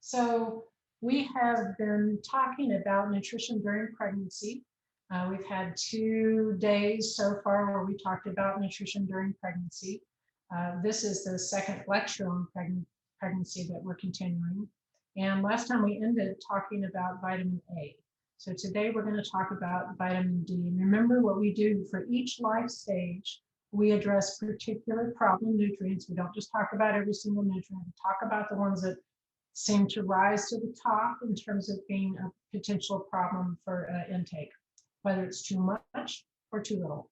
So we have been talking about nutrition during pregnancy. We've had 2 days so far where we talked about nutrition during pregnancy. This is the second lecture on pregnancy that we're continuing. And last time we ended talking about vitamin A. So today we're going to talk about vitamin D. And remember what we do for each life stage, we address particular problem nutrients. We don't just talk about every single nutrient, we talk about the ones that seem to rise to the top in terms of being a potential problem for intake, whether it's too much or too little.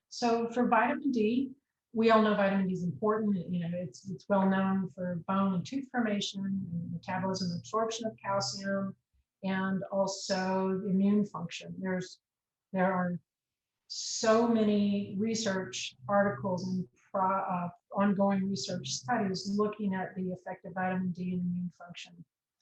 So for vitamin D, we all know vitamin D is important. It's well known for bone and tooth formation, and metabolism, absorption of calcium, and also immune function. There are so many research articles and ongoing research studies looking at the effect of vitamin D in immune function.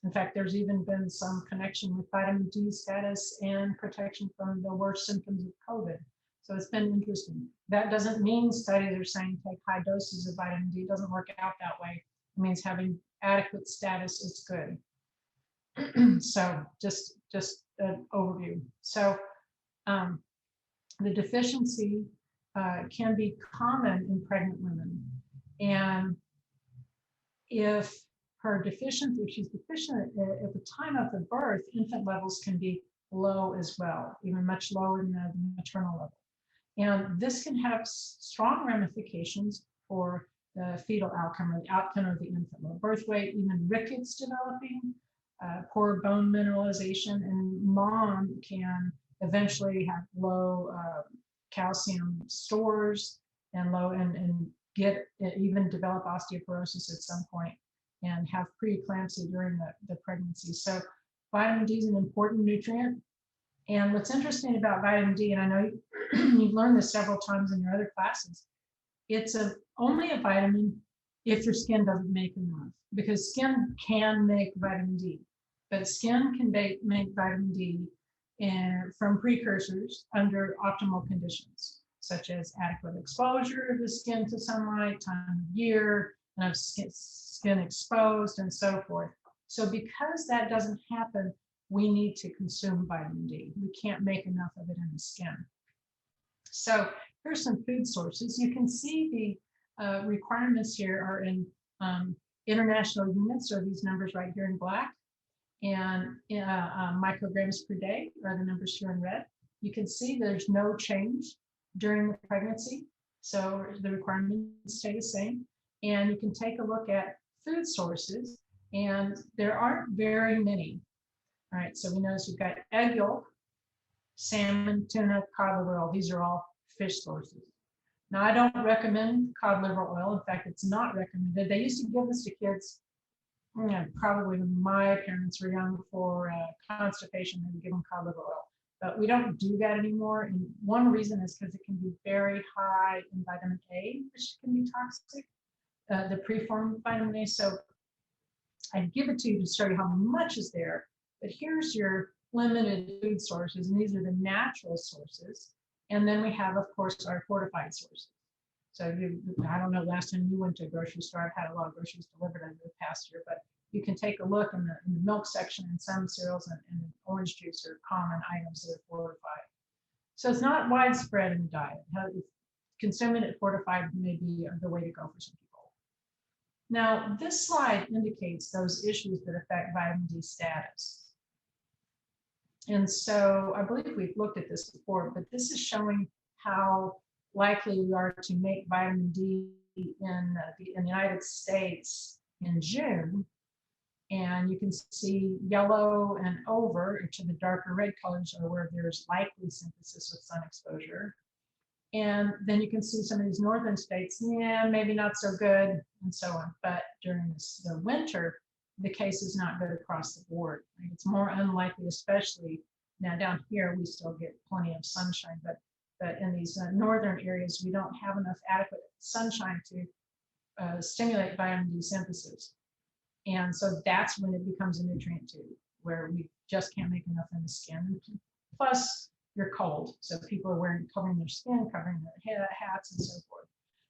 In fact, there's even been some connection with vitamin D status and protection from the worst symptoms of COVID. So it's been interesting. That doesn't mean studies are saying take high doses of vitamin D. It doesn't work out that way. It means having adequate status is good. So just an overview. So the deficiency can be common in pregnant women. And if she's deficient at the time of the birth, infant levels can be low as well, even much lower than the maternal level. And this can have strong ramifications for the fetal outcome or the outcome of the infant. Low birth weight, even rickets developing, poor bone mineralization, and mom can eventually have low calcium stores and low and get even develop osteoporosis at some point and have preeclampsia during the pregnancy. So vitamin D is an important nutrient. And what's interesting about vitamin D, and I know you've learned this several times in your other classes, it's only a vitamin if your skin doesn't make enough, because skin can make vitamin D, but skin can make vitamin D from precursors under optimal conditions, such as adequate exposure of the skin to sunlight, time of year, enough skin exposed, and so forth. So because that doesn't happen, we need to consume vitamin D. We can't make enough of it in the skin. So here's some food sources. You can see the requirements here are in international units, or these numbers right here in black, and micrograms per day are the numbers here in red. You can see there's no change during the pregnancy, so the requirements stay the same. And you can take a look at food sources, and there aren't very many. All right, so we notice we've got egg yolk, salmon, tuna, cod liver oil. These are all fish sources. Now, I don't recommend cod liver oil. In fact, it's not recommended. They used to give this to kids, probably when my parents were young, for constipation. They would give them cod liver oil. But we don't do that anymore. And one reason is because it can be very high in vitamin A, which can be toxic, the preformed vitamin A. So I'd give it to you to show you how much is there. But here's your limited food sources, and these are the natural sources. And then we have, of course, our fortified sources. So I don't know, last time you went to a grocery store, I've had a lot of groceries delivered over the past year, but you can take a look in the milk section, and some cereals and orange juice are common items that are fortified. So it's not widespread in the diet. Consuming it fortified may be the way to go for some people. Now, this slide indicates those issues that affect vitamin D status. And so I believe we've looked at this before, but this is showing how likely we are to make vitamin D in the United States in June. And you can see yellow and over, each of the darker red colors are where there's likely synthesis with sun exposure. And then you can see some of these northern states, maybe not so good, and so on. But during the winter, the case is not good across the board. It's more unlikely, especially now down here, we still get plenty of sunshine, but in these northern areas, we don't have enough adequate sunshine to stimulate vitamin D synthesis. And so that's when it becomes a nutrient too, where we just can't make enough in the skin. Plus, you're cold, so people are covering their skin, covering their hats, and so forth.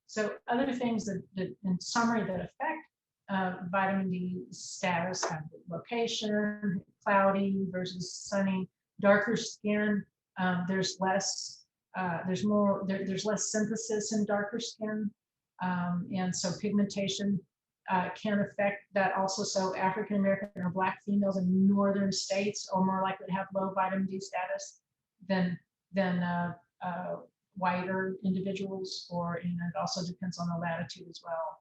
So other things that in summary that affect vitamin D status, have the location, cloudy versus sunny, darker skin. There's less, there's less synthesis in darker skin, and so pigmentation can affect that also. So African American or Black females in northern states are more likely to have low vitamin D status than than whiter individuals, and it also depends on the latitude as well.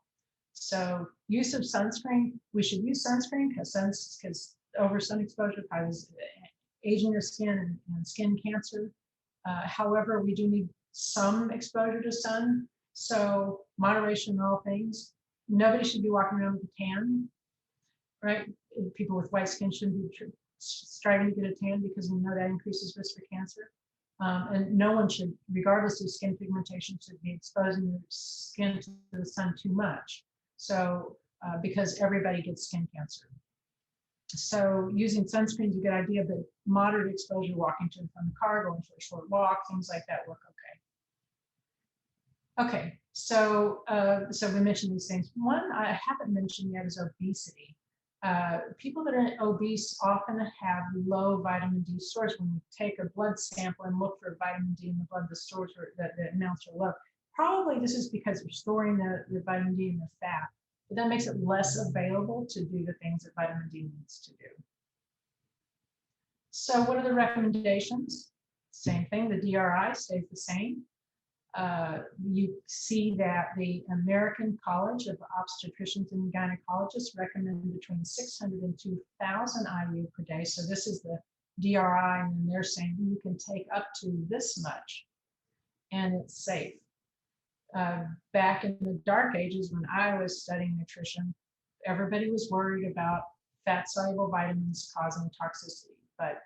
So use of sunscreen, we should use sunscreen because over sun exposure causes aging of skin and skin cancer. However, we do need some exposure to sun. So moderation in all things. Nobody should be walking around with a tan, right? People with white skin shouldn't be striving to get a tan because we know that increases risk for cancer. And no one should, regardless of skin pigmentation, should be exposing their skin to the sun too much. So, because everybody gets skin cancer. So using sunscreen is a good idea, but moderate exposure, walking to and from the car, going for a short walk, things like that work okay. Okay, so so we mentioned these things. One I haven't mentioned yet is obesity. People that are obese often have low vitamin D stores. When you take a blood sample and look for vitamin D in the blood, the stores are, the amounts are low. Probably this is because we're storing the vitamin D in the fat, but that makes it less available to do the things that vitamin D needs to do. So what are the recommendations? Same thing, the DRI stays the same. You see that the American College of Obstetricians and Gynecologists recommend between 600 and 2,000 IU per day. So this is the DRI, and they're saying you can take up to this much, and it's safe. Back in the dark ages when I was studying nutrition, everybody was worried about fat-soluble vitamins causing toxicity, but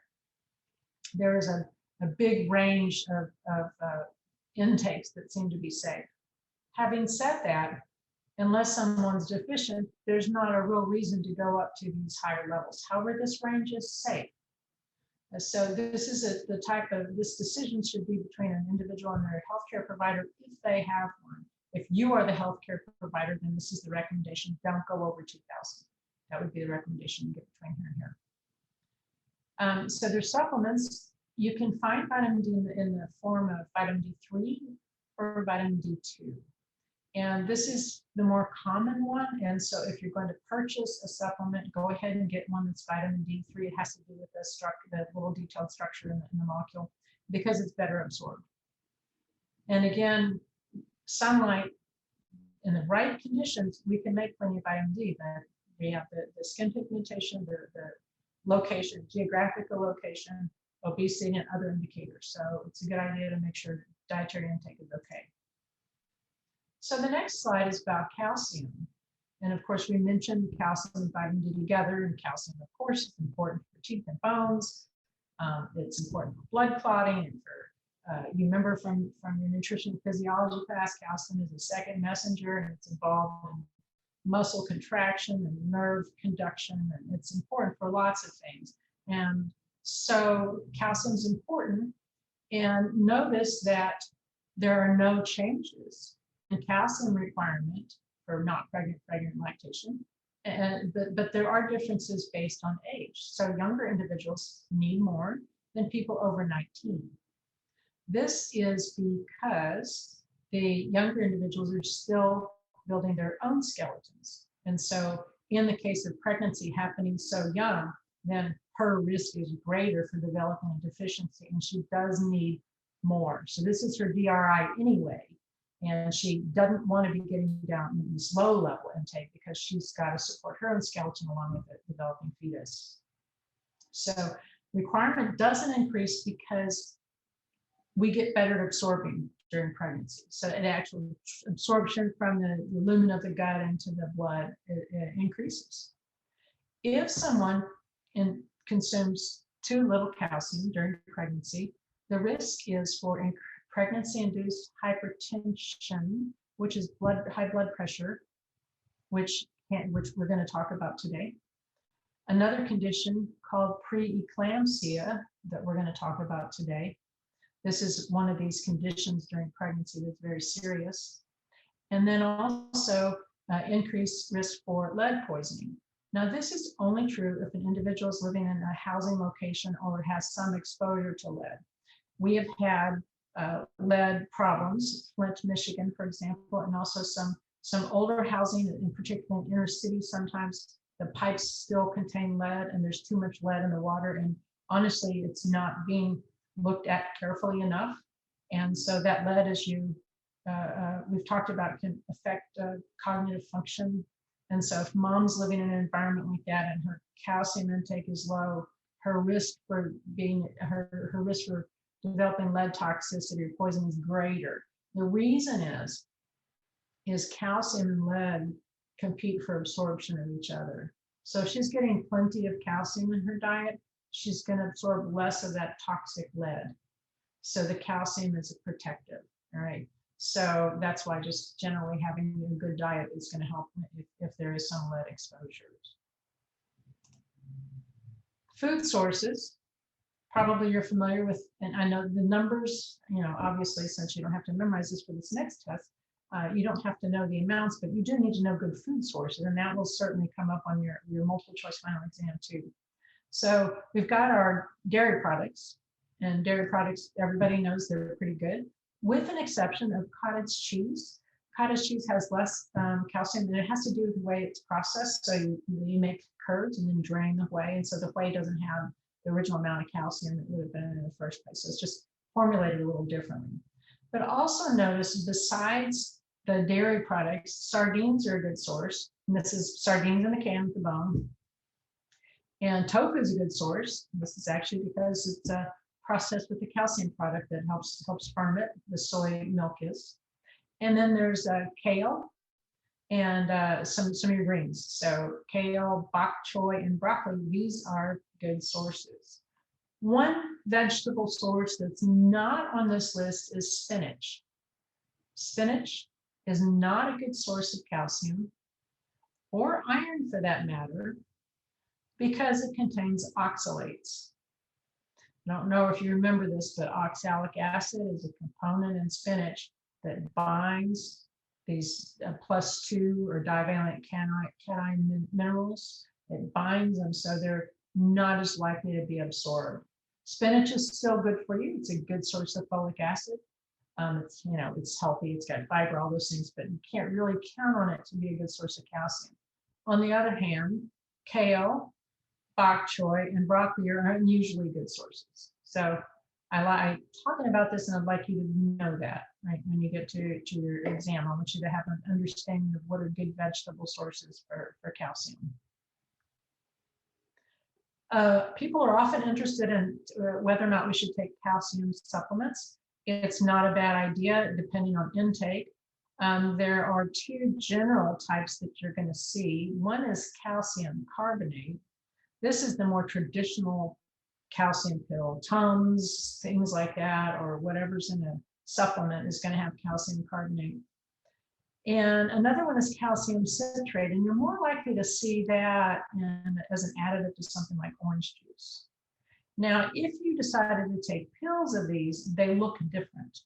there is a big range of intakes that seem to be safe. Having said that, unless someone's deficient, there's not a real reason to go up to these higher levels. However, this range is safe. So this is the type of, this decision should be between an individual and their healthcare provider if they have one. If you are the healthcare provider, then this is the recommendation. Don't go over 2,000. That would be the recommendation to get between here and here. So there's supplements. You can find vitamin D in the form of vitamin D3 or vitamin D2. And this is the more common one. And so if you're going to purchase a supplement, go ahead and get one that's vitamin D3. It has to do with the little detailed structure in the molecule because it's better absorbed. And again, sunlight in the right conditions, we can make plenty of vitamin D, but we have the skin pigmentation, the location, geographical location, obesity, and other indicators. So it's a good idea to make sure dietary intake is okay. So the next slide is about calcium. And of course, we mentioned calcium and vitamin D together, and calcium, of course, is important for teeth and bones. It's important for blood clotting and for, you remember from your nutrition physiology class, calcium is a second messenger, and it's involved in muscle contraction and nerve conduction, and it's important for lots of things. And so calcium is important, and notice that there are no changes in calcium requirement for not pregnant lactation, but there are differences based on age. So younger individuals need more than people over 19. This is because the younger individuals are still building their own skeletons. And so in the case of pregnancy happening so young, then her risk is greater for developing a deficiency, and she does need more. So this is her DRI anyway. And she doesn't want to be getting down in this low level intake because she's got to support her own skeleton along with the developing fetus. So requirement doesn't increase because we get better at absorbing during pregnancy. So it actually, absorption from the lumen of the gut into the blood, it increases. If someone consumes too little calcium during pregnancy, the risk is for pregnancy-induced hypertension, which is high blood pressure, which we're going to talk about today. Another condition called preeclampsia that we're going to talk about today. This is one of these conditions during pregnancy that's very serious. And then also increased risk for lead poisoning. Now, this is only true if an individual is living in a housing location or has some exposure to lead. We have had lead problems, Flint, Michigan, for example, and also some older housing, in particular in inner cities. Sometimes the pipes still contain lead and there's too much lead in the water. And honestly, it's not being looked at carefully enough. And so that lead, as we've talked about, can affect cognitive function. And so if mom's living in an environment like that and her calcium intake is low, her risk for developing lead toxicity or poison is greater. The reason is calcium and lead compete for absorption of each other. So if she's getting plenty of calcium in her diet, she's going to absorb less of that toxic lead. So the calcium is a protective, all right? So that's why just generally having a good diet is going to help if there is some lead exposures. Food sources, probably you're familiar with, and I know the numbers, obviously, since you don't have to memorize this for this next test, you don't have to know the amounts, but you do need to know good food sources, and that will certainly come up on your multiple choice final exam too. So we've got our dairy products, and dairy products, everybody knows they're pretty good, with an exception of cottage cheese. Cottage cheese has less calcium, and it has to do with the way it's processed. So you make curds and then drain the whey, and so the whey doesn't have the original amount of calcium that would have been in the first place. So it's just formulated a little differently. But also notice, besides the dairy products, sardines are a good source. And this is sardines in the can with the bone. And tofu is a good source. This is actually because it's processed with the calcium product that helps ferment. The soy milk is. And then there's kale and some of your greens. So kale, bok choy, and broccoli, these are good sources. One vegetable source that's not on this list is spinach. Spinach is not a good source of calcium or iron for that matter, because it contains oxalates. I don't know if you remember this, but oxalic acid is a component in spinach that binds these +2 or divalent cation minerals. It binds them, so they're not as likely to be absorbed. Spinach is still good for you. It's a good source of folic acid. It's healthy, it's got fiber, all those things, but you can't really count on it to be a good source of calcium. On the other hand, kale, bok choy, and broccoli are unusually good sources. So I like talking about this, and I'd like you to know that, right? When you get to your exam, I want you to have an understanding of what are good vegetable sources for calcium. People are often interested in whether or not we should take calcium supplements. It's not a bad idea, depending on intake. There are two general types that you're going to see. One is calcium carbonate. This is the more traditional calcium pill. Tums, things like that, or whatever's in a supplement is going to have calcium carbonate. And another one is calcium citrate, and you're more likely to see that as an additive to something like orange juice. Now, if you decided to take pills of these, they look different.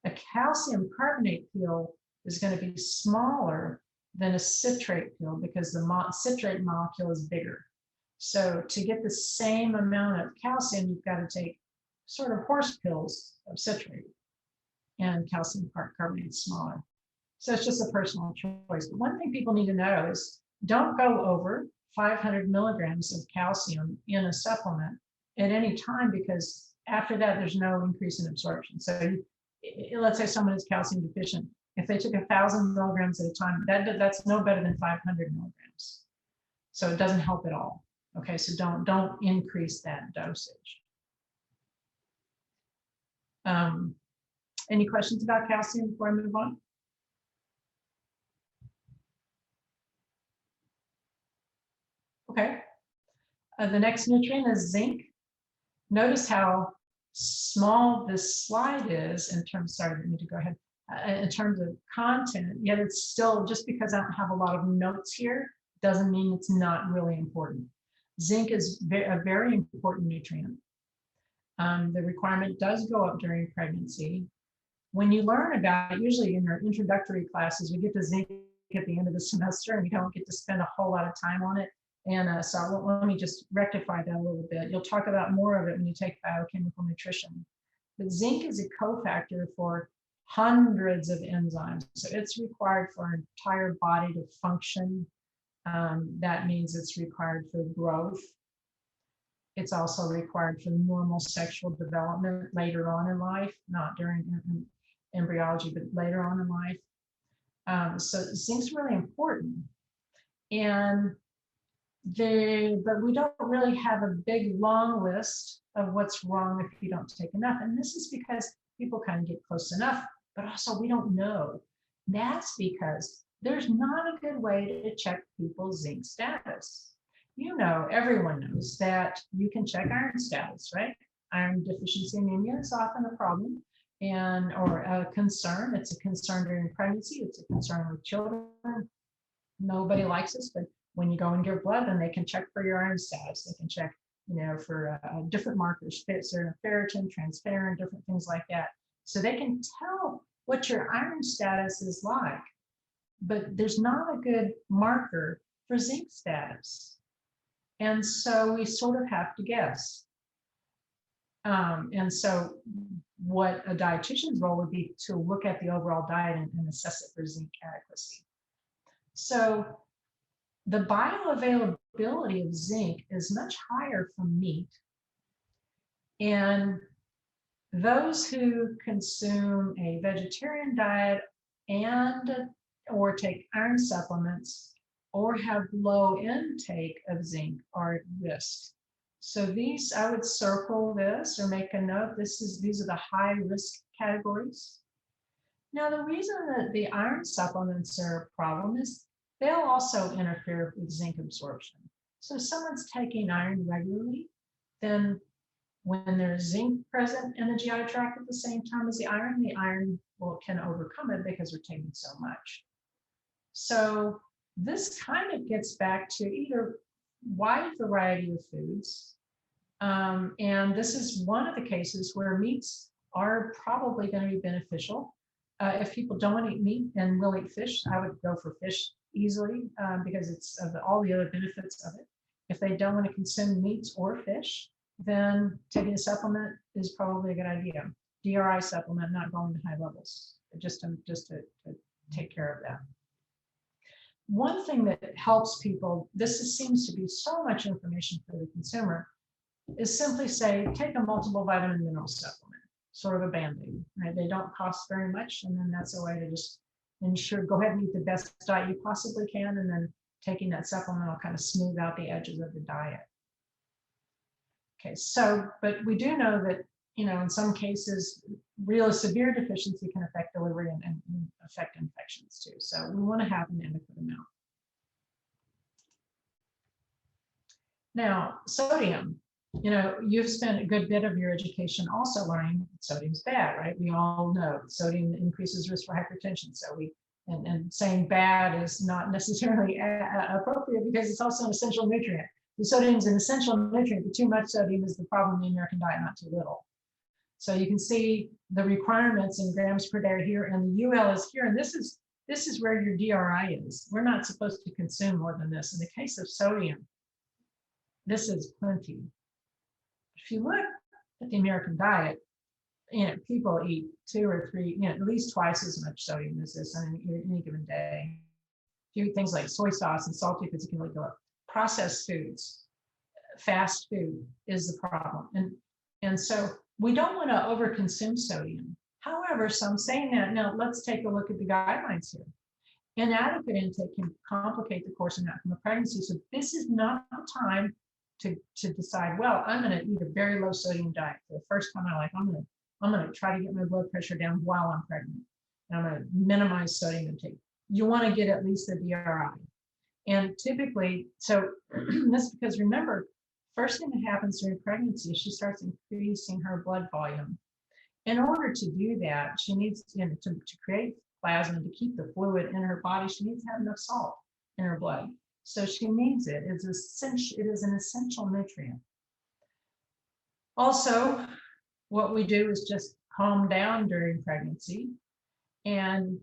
A calcium carbonate pill is going to be smaller than a citrate pill because the citrate molecule is bigger. So to get the same amount of calcium, you've got to take sort of horse pills of citrate, and calcium carbonate is smaller. So it's just a personal choice. But one thing people need to know is don't go over 500 milligrams of calcium in a supplement at any time, because after that, there's no increase in absorption. So let's say someone is calcium deficient. If they took 1,000 milligrams at a time, that's no better than 500 milligrams. So it doesn't help at all. Okay, so don't increase that dosage. Any questions about calcium before I move on? Okay, the next nutrient is zinc. Notice how small this slide is in terms, sorry, I need to go ahead, in terms of content, yet it's still, just because I don't have a lot of notes here, doesn't mean it's not really important. Zinc is a very important nutrient. The requirement does go up during pregnancy. When you learn about it, usually in your introductory classes, we get to zinc at the end of the semester, and you don't get to spend a whole lot of time on it. And so let me just rectify that a little bit. You'll talk about more of it when you take biochemical nutrition. But zinc is a cofactor for hundreds of enzymes. So it's required for our entire body to function. That means it's required for growth. It's also required for normal sexual development later on in life, not during embryology, but later on in life. So zinc's really important. But we don't really have a big long list of what's wrong if you don't take enough. And this is because people kind of get close enough, but also we don't know. That's because there's not a good way to check people's zinc status. You know, everyone knows that you can check iron status, right? Iron deficiency anemia is often a problem or a concern. It's a concern during pregnancy. It's a concern with children. Nobody likes this, but when you go and give blood, then they can check for your iron status. They can check, for different markers, ferritin, transferrin, different things like that. So they can tell what your iron status is like, but there's not a good marker for zinc status. And so we sort of have to guess. And so what a dietitian's role would be to look at the overall diet and assess it for zinc adequacy. So the bioavailability of zinc is much higher from meat. And those who consume a vegetarian diet or take iron supplements or have low intake of zinc are at risk. So these, I would circle this or make a note. These are the high risk categories. Now, the reason that the iron supplements are a problem is they'll also interfere with zinc absorption. So if someone's taking iron regularly, then when there's zinc present in the GI tract at the same time as the iron can overcome it because we're taking so much. So this kind of gets back to either wide variety of foods. And this is one of the cases where meats are probably going to be beneficial. If people don't want to eat meat and will eat fish, I would go for fish easily because it's of all the other benefits of it. If they don't want to consume meats or fish, then taking a supplement is probably a good idea. DRI supplement, not going to high levels, just to take care of that. One thing that helps people, seems to be so much information for the consumer, is simply say, take a multiple vitamin mineral supplement, sort of a Band-Aid, right? They don't cost very much, and then that's a way to just ensure, go ahead and eat the best diet you possibly can, and then taking that supplement will kind of smooth out the edges of the diet. Okay, so, but we do know that, in some cases, real severe deficiency can affect delivery and affect infections too. So we want to have an adequate amount. Now, sodium, you've spent a good bit of your education also learning that sodium's bad, right? We all know sodium increases risk for hypertension. So and saying bad is not necessarily appropriate because it's also an essential nutrient. The sodium is an essential nutrient, but too much sodium is the problem in the American diet, not too little. So you can see the requirements in grams per day here, and the UL is here, and this is where your DRI is. We're not supposed to consume more than this. In the case of sodium, this is plenty. If you look at the American diet, people eat 2 or 3, at least twice as much sodium as this on any given day. If you eat things like soy sauce and salty foods, it can really go up. Processed foods, fast food is the problem. And so we don't want to overconsume sodium. However, so I'm saying that now let's take a look at the guidelines here. Inadequate intake can complicate the course and outcome of pregnancy. So this is not the time to decide, well, I'm going to eat a very low sodium diet for the first time in my life. I'm going to try to get my blood pressure down while I'm pregnant. And I'm going to minimize sodium intake. You want to get at least the DRI. And typically, so this because remember, first thing that happens during pregnancy is she starts increasing her blood volume. In order to do that, she needs to create plasma, to keep the fluid in her body. She needs to have enough salt in her blood. So she needs it. It is an essential nutrient. Also, what we do is just calm down during pregnancy and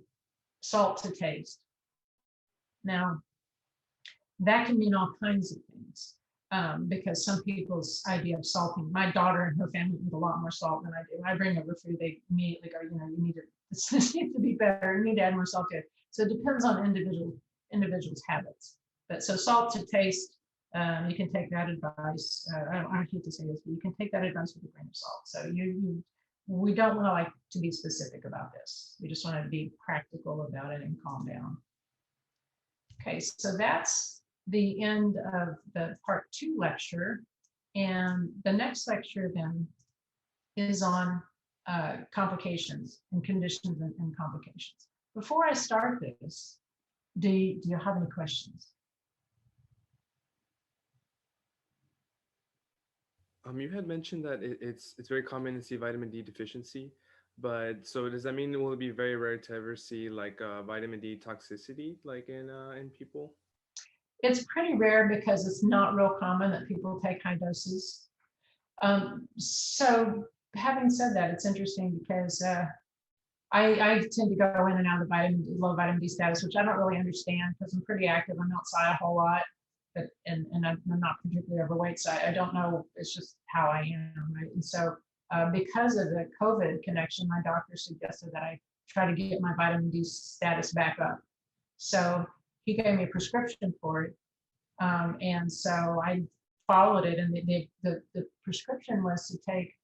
salt to taste. Now, that can mean all kinds of things, because some people's idea of salting, my daughter and her family eat a lot more salt than I do. When I bring over food, they immediately go, you need to, this needs to be better. You need to add more salt to it. So it depends on individuals' habits. But so salt to taste, you can take that advice. I hate to say this, but you can take that advice with a grain of salt. So we don't want to like to be specific about this. We just want to be practical about it and calm down. Okay, so that's the end of the part 2 lecture. And the next lecture then is on complications and conditions and complications. Before I start this, do you have any questions? You had mentioned that it's very common to see vitamin D deficiency, but so does that mean it will be very rare to ever see like vitamin D toxicity like in people? It's pretty rare because it's not real common that people take high doses. So having said that, it's interesting because I tend to go in and out of low vitamin D status, which I don't really understand because I'm pretty active. I'm outside a whole lot, but and I'm not particularly overweight, so I don't know. It's just how I am, right? And so because of the COVID connection, my doctor suggested that I try to get my vitamin D status back up. So he gave me a prescription for it, and so I followed it. And the prescription was to take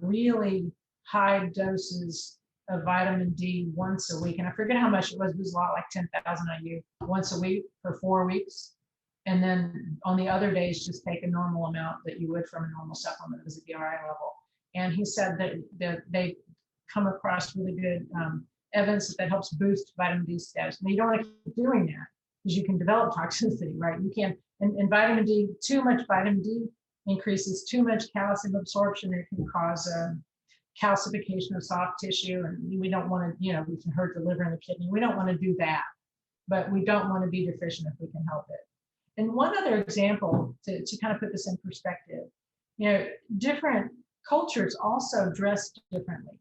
really high doses of vitamin D once a week. And I forget how much it was. It was a lot, like 10,000 IU once a week for 4 weeks. And then on the other days, just take a normal amount that you would from a normal supplement as a DRI level. And he said that they come across really good evidence that helps boost vitamin D status. Now, you don't want to keep doing that because you can develop toxicity, right? You can, and vitamin D, too much vitamin D increases too much calcium absorption. It can cause calcification of soft tissue, and we don't want to, we can hurt the liver and the kidney. We don't want to do that, but we don't want to be deficient if we can help it. And one other example to kind of put this in perspective, different cultures also dress differently,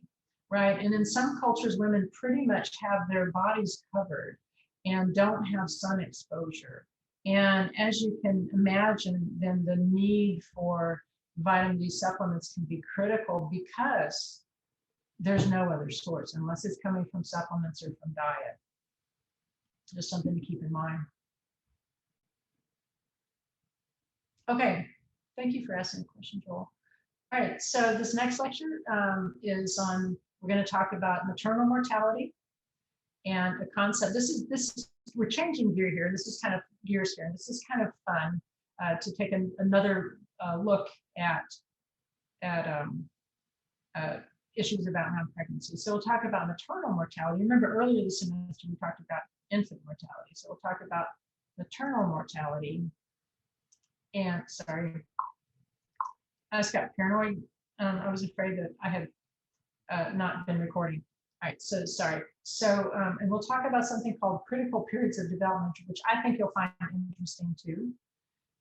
right? And in some cultures, women pretty much have their bodies covered and don't have sun exposure. And as you can imagine, then the need for vitamin D supplements can be critical because there's no other source unless it's coming from supplements or from diet. Just something to keep in mind. Okay, thank you for asking the question, Joel. All right, so this next lecture is on, we're going to talk about maternal mortality and a concept. We're changing gear here. This is kind of gears here. This is kind of fun to take another look at issues about non-pregnancy. So we'll talk about maternal mortality. Remember earlier this semester we talked about infant mortality. So we'll talk about maternal mortality. And sorry, I just got paranoid. I was afraid that I had not been recording. All right, so sorry. So, and we'll talk about something called critical periods of development, which I think you'll find interesting too,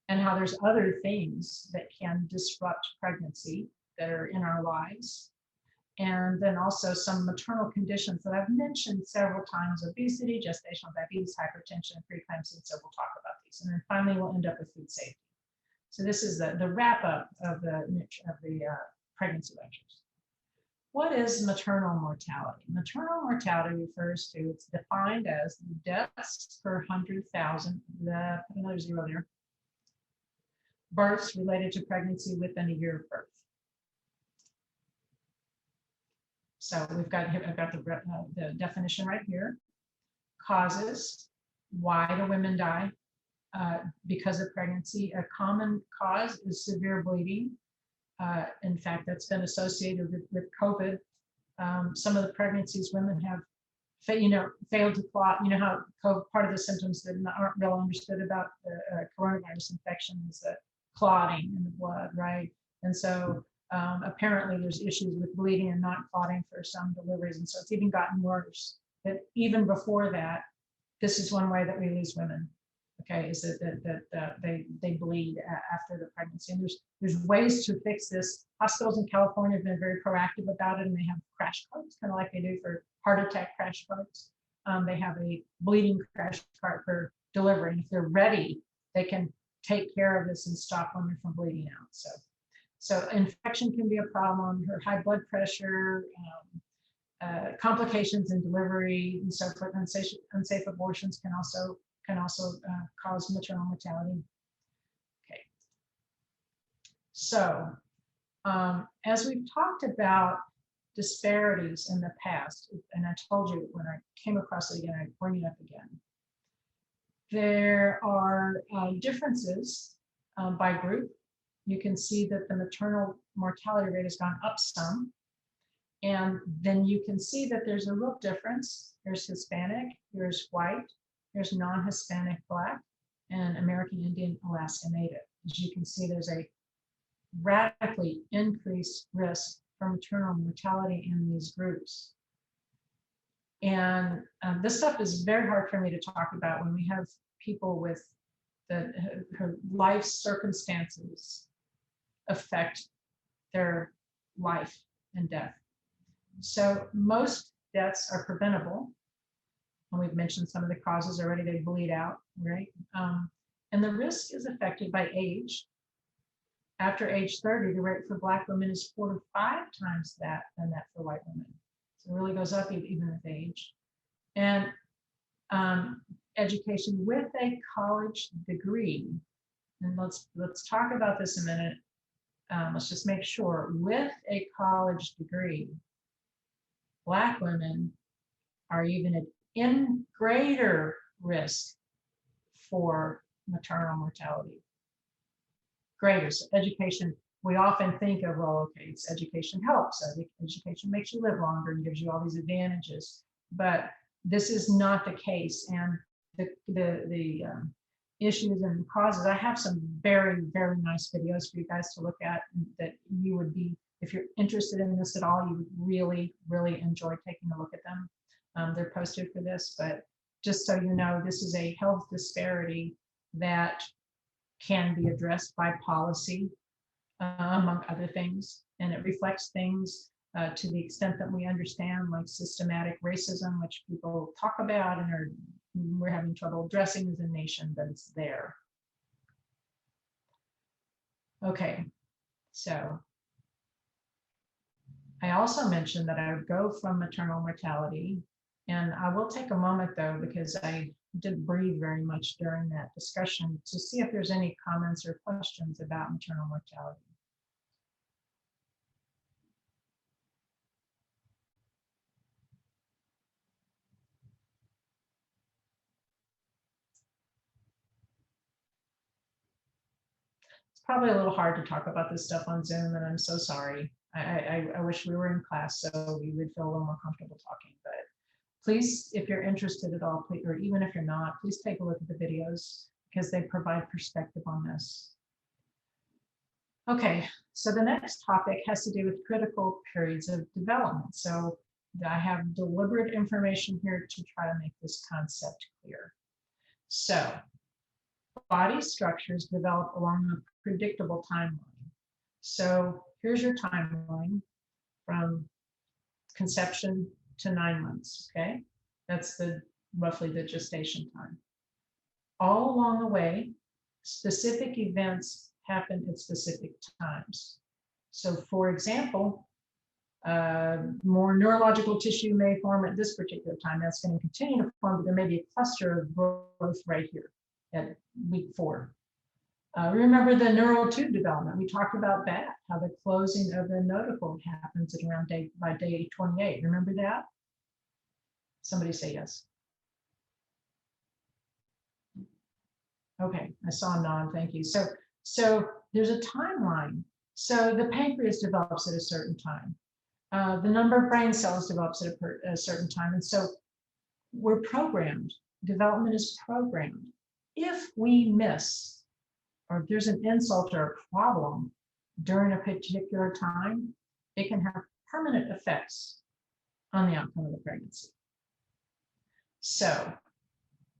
and how there's other things that can disrupt pregnancy that are in our lives. And then also some maternal conditions that I've mentioned several times: obesity, gestational diabetes, hypertension, preeclampsia. So we'll talk about these. And then finally, we'll end up with food safety. So this is the wrap up of the pregnancy lectures. What is maternal mortality? Maternal mortality refers to, it's defined as deaths per 100,000, put another zero there, births related to pregnancy within a year of birth. So I've got the definition right here. Causes, why do women die? Because of pregnancy. A common cause is severe bleeding. In fact, that's been associated with COVID. Some of the pregnancies women have, failed to clot. You know how COVID, part of the symptoms that aren't well understood about the coronavirus infection is the clotting in the blood, right? And so apparently there's issues with bleeding and not clotting for some deliveries. And so it's even gotten worse. That even before that, this is one way that we lose women. Okay, is that they bleed after the pregnancy, and there's ways to fix this. Hospitals in California have been very proactive about it, and they have crash carts, kind of like they do for heart attack crash carts. they have a bleeding crash cart for delivery. And if they're ready, they can take care of this and stop women from bleeding out. So infection can be a problem, her high blood pressure, complications in delivery and so forth. Unsafe abortions can also cause maternal mortality. Okay. So as we've talked about disparities in the past, and I told you when I came across it again, I'd bring it up again. There are differences by group. You can see that the maternal mortality rate has gone up some. And then you can see that there's a real difference. There's Hispanic, there's white, there's non-Hispanic Black, and American Indian, Alaska Native. As you can see, there's a radically increased risk for maternal mortality in these groups. And this stuff is very hard for me to talk about when we have people with her life circumstances affect their life and death. So most deaths are preventable. And we've mentioned some of the causes already, they bleed out, right? And the risk is affected by age. After age 30, the rate for Black women is 4 to 5 times that than that for white women. So it really goes up even with age. And education with a college degree, and let's talk about this a minute. Let's just make sure, with a college degree, Black women are even in greater risk for maternal mortality. Greater. So education, we often think of, well, okay, it's education helps. Education makes you live longer and gives you all these advantages. But this is not the case. And the issues and causes, I have some very, very nice videos for you guys to look at that you would be, if you're interested in this at all, you would really, really enjoy taking a look at them. They're posted for this, but just so you know, this is a health disparity that can be addressed by policy, among other things, and it reflects things to the extent that we understand, like systematic racism, which people talk about and we're having trouble addressing as a nation, but it's there. Okay, so I also mentioned that I would go from maternal mortality, and I will take a moment though, because I didn't breathe very much during that discussion, to see if there's any comments or questions about maternal mortality. It's probably a little hard to talk about this stuff on Zoom, and I'm so sorry. I wish we were in class so we would feel a little more comfortable talking, but please, if you're interested at all, please, or even if you're not, please take a look at the videos because they provide perspective on this. Okay, so the next topic has to do with critical periods of development. So I have deliberate information here to try to make this concept clear. So body structures develop along a predictable timeline. So here's your timeline from conception to 9 months, okay? That's roughly the gestation time. All along the way, specific events happen at specific times. So for example, more neurological tissue may form at this particular time. That's going to continue to form, but there may be a cluster of growth right here at week 4. Remember the neural tube development. We talked about that, how the closing of the notochord happens at around by day 28. Remember that? Somebody say yes. Okay, I saw a nod, thank you. So there's a timeline. So the pancreas develops at a certain time. The number of brain cells develops at a certain time. And so we're programmed. Development is programmed. If we miss, or if there's an insult or a problem during a particular time, it can have permanent effects on the outcome of the pregnancy. So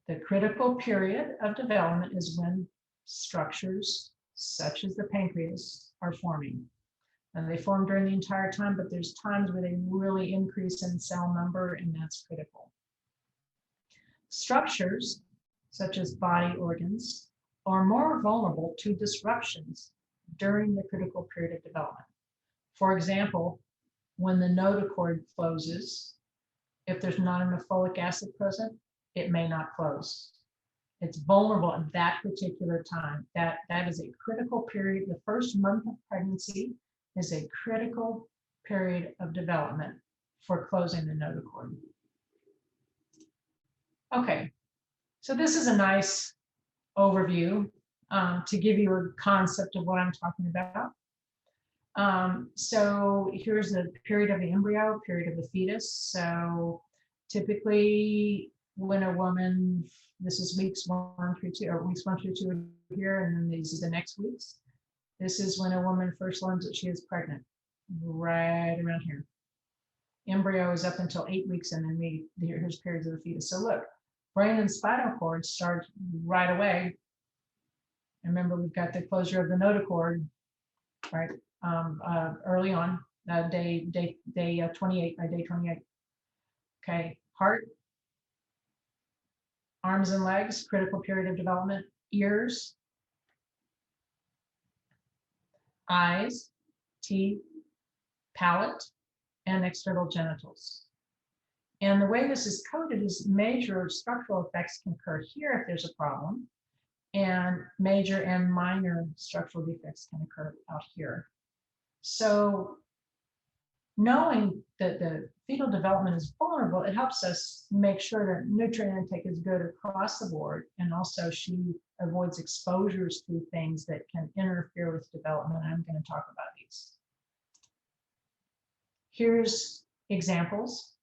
the critical period of development is when structures such as the pancreas are forming. And they form during the entire time, but there's times where they really increase in cell number, and that's critical. Structures, such as body organs, are more vulnerable to disruptions during the critical period of development. For example, when the notochord closes, if there's not enough folic acid present, it may not close. It's vulnerable at that particular time. That is a critical period. The first month of pregnancy is a critical period of development for closing the notochord. Okay, so this is a nice overview to give you a concept of what I'm talking about. So here's the period of the embryo, period of the fetus. So typically when a woman, this is weeks 1 through 2, or weeks 1 through 2 here, and then these are the next weeks. This is when a woman first learns that she is pregnant, right around here. Embryo is up until 8 weeks, and then here's periods of the fetus. So look, brain and spinal cord start right away. Remember, we've got the closure of the notochord, right? Early on, day 28, by day 28. Okay, heart, arms and legs, critical period of development, ears, eyes, teeth, palate, and external genitals. And the way this is coded is major structural effects can occur here if there's a problem, and major and minor structural defects can occur out here. So knowing that the fetal development is vulnerable, it helps us make sure that nutrient intake is good across the board, and also she avoids exposures to things that can interfere with development. I'm going to talk about these. Here's examples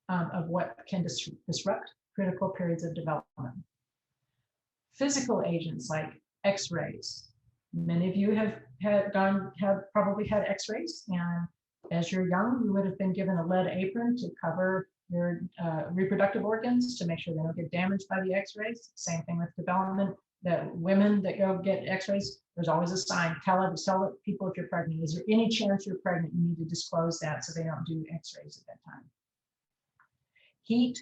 of what can disrupt critical periods of development. Physical agents like X-rays. Many of you have probably had X-rays, and as you're young, you would have been given a lead apron to cover your reproductive organs to make sure they don't get damaged by the X-rays. Same thing with development. The women that go get X-rays, there's always a sign. Tell people if you're pregnant. Is there any chance you're pregnant? You need to disclose that so they don't do X-rays at that time. Heat.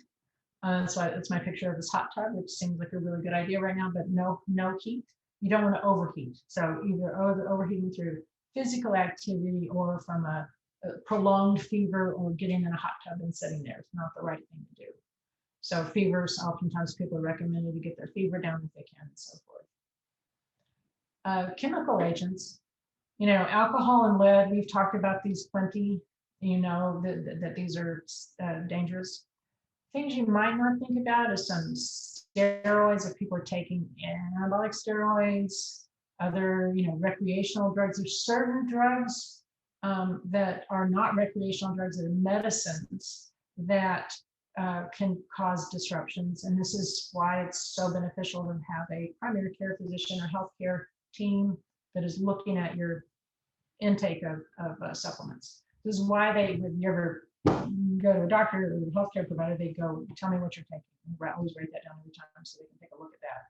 So that's my picture of this hot tub, which seems like a really good idea right now, but no heat. You don't want to overheat. So either overheating through physical activity or from a prolonged fever or getting in a hot tub and sitting there. It's not the right thing to do. So fevers, oftentimes people are recommended to get their fever down if they can and so forth. Chemical agents, alcohol and lead, we've talked about these plenty, that these are dangerous. Things you might not think about is some steroids. If people are taking anabolic steroids, other recreational drugs. There's certain drugs that are not recreational drugs, that are medicines that can cause disruptions. And this is why it's so beneficial to have a primary care physician or healthcare team that is looking at your intake of supplements. This is why when you ever go to a doctor or a healthcare provider, they go, tell me what you're taking. I always write that down every time so they can take a look at that.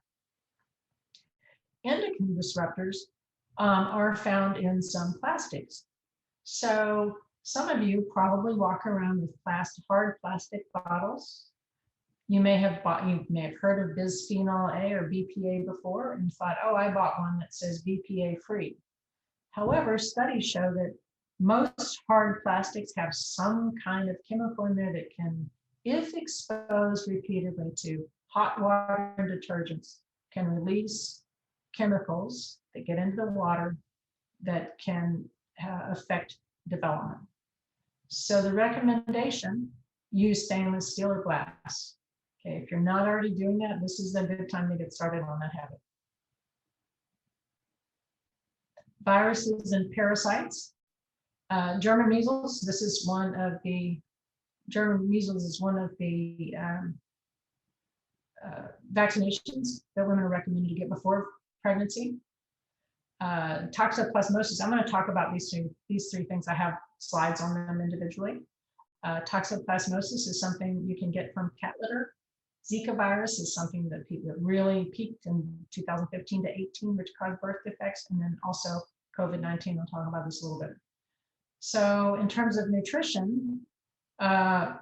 Endocrine disruptors are found in some plastics. So some of you probably walk around with hard plastic bottles. You may have heard of bisphenol A or BPA before and thought, oh, I bought one that says BPA free. However, studies show that most hard plastics have some kind of chemical in there that can, if exposed repeatedly to hot water detergents, can release chemicals that get into the water that can affect development. So the recommendation, use stainless steel or glass. Okay, if you're not already doing that, this is a good time to get started on that habit. Viruses and parasites. German measles, German measles is one of the vaccinations that women are recommended to get before pregnancy. Toxoplasmosis, I'm going to talk about these three things. I have slides on them individually. Toxoplasmosis is something you can get from cat litter. Zika virus is something that really peaked in 2015 to 18, which caused birth defects, and then also COVID-19. I'll talk about this a little bit. So in terms of nutrition,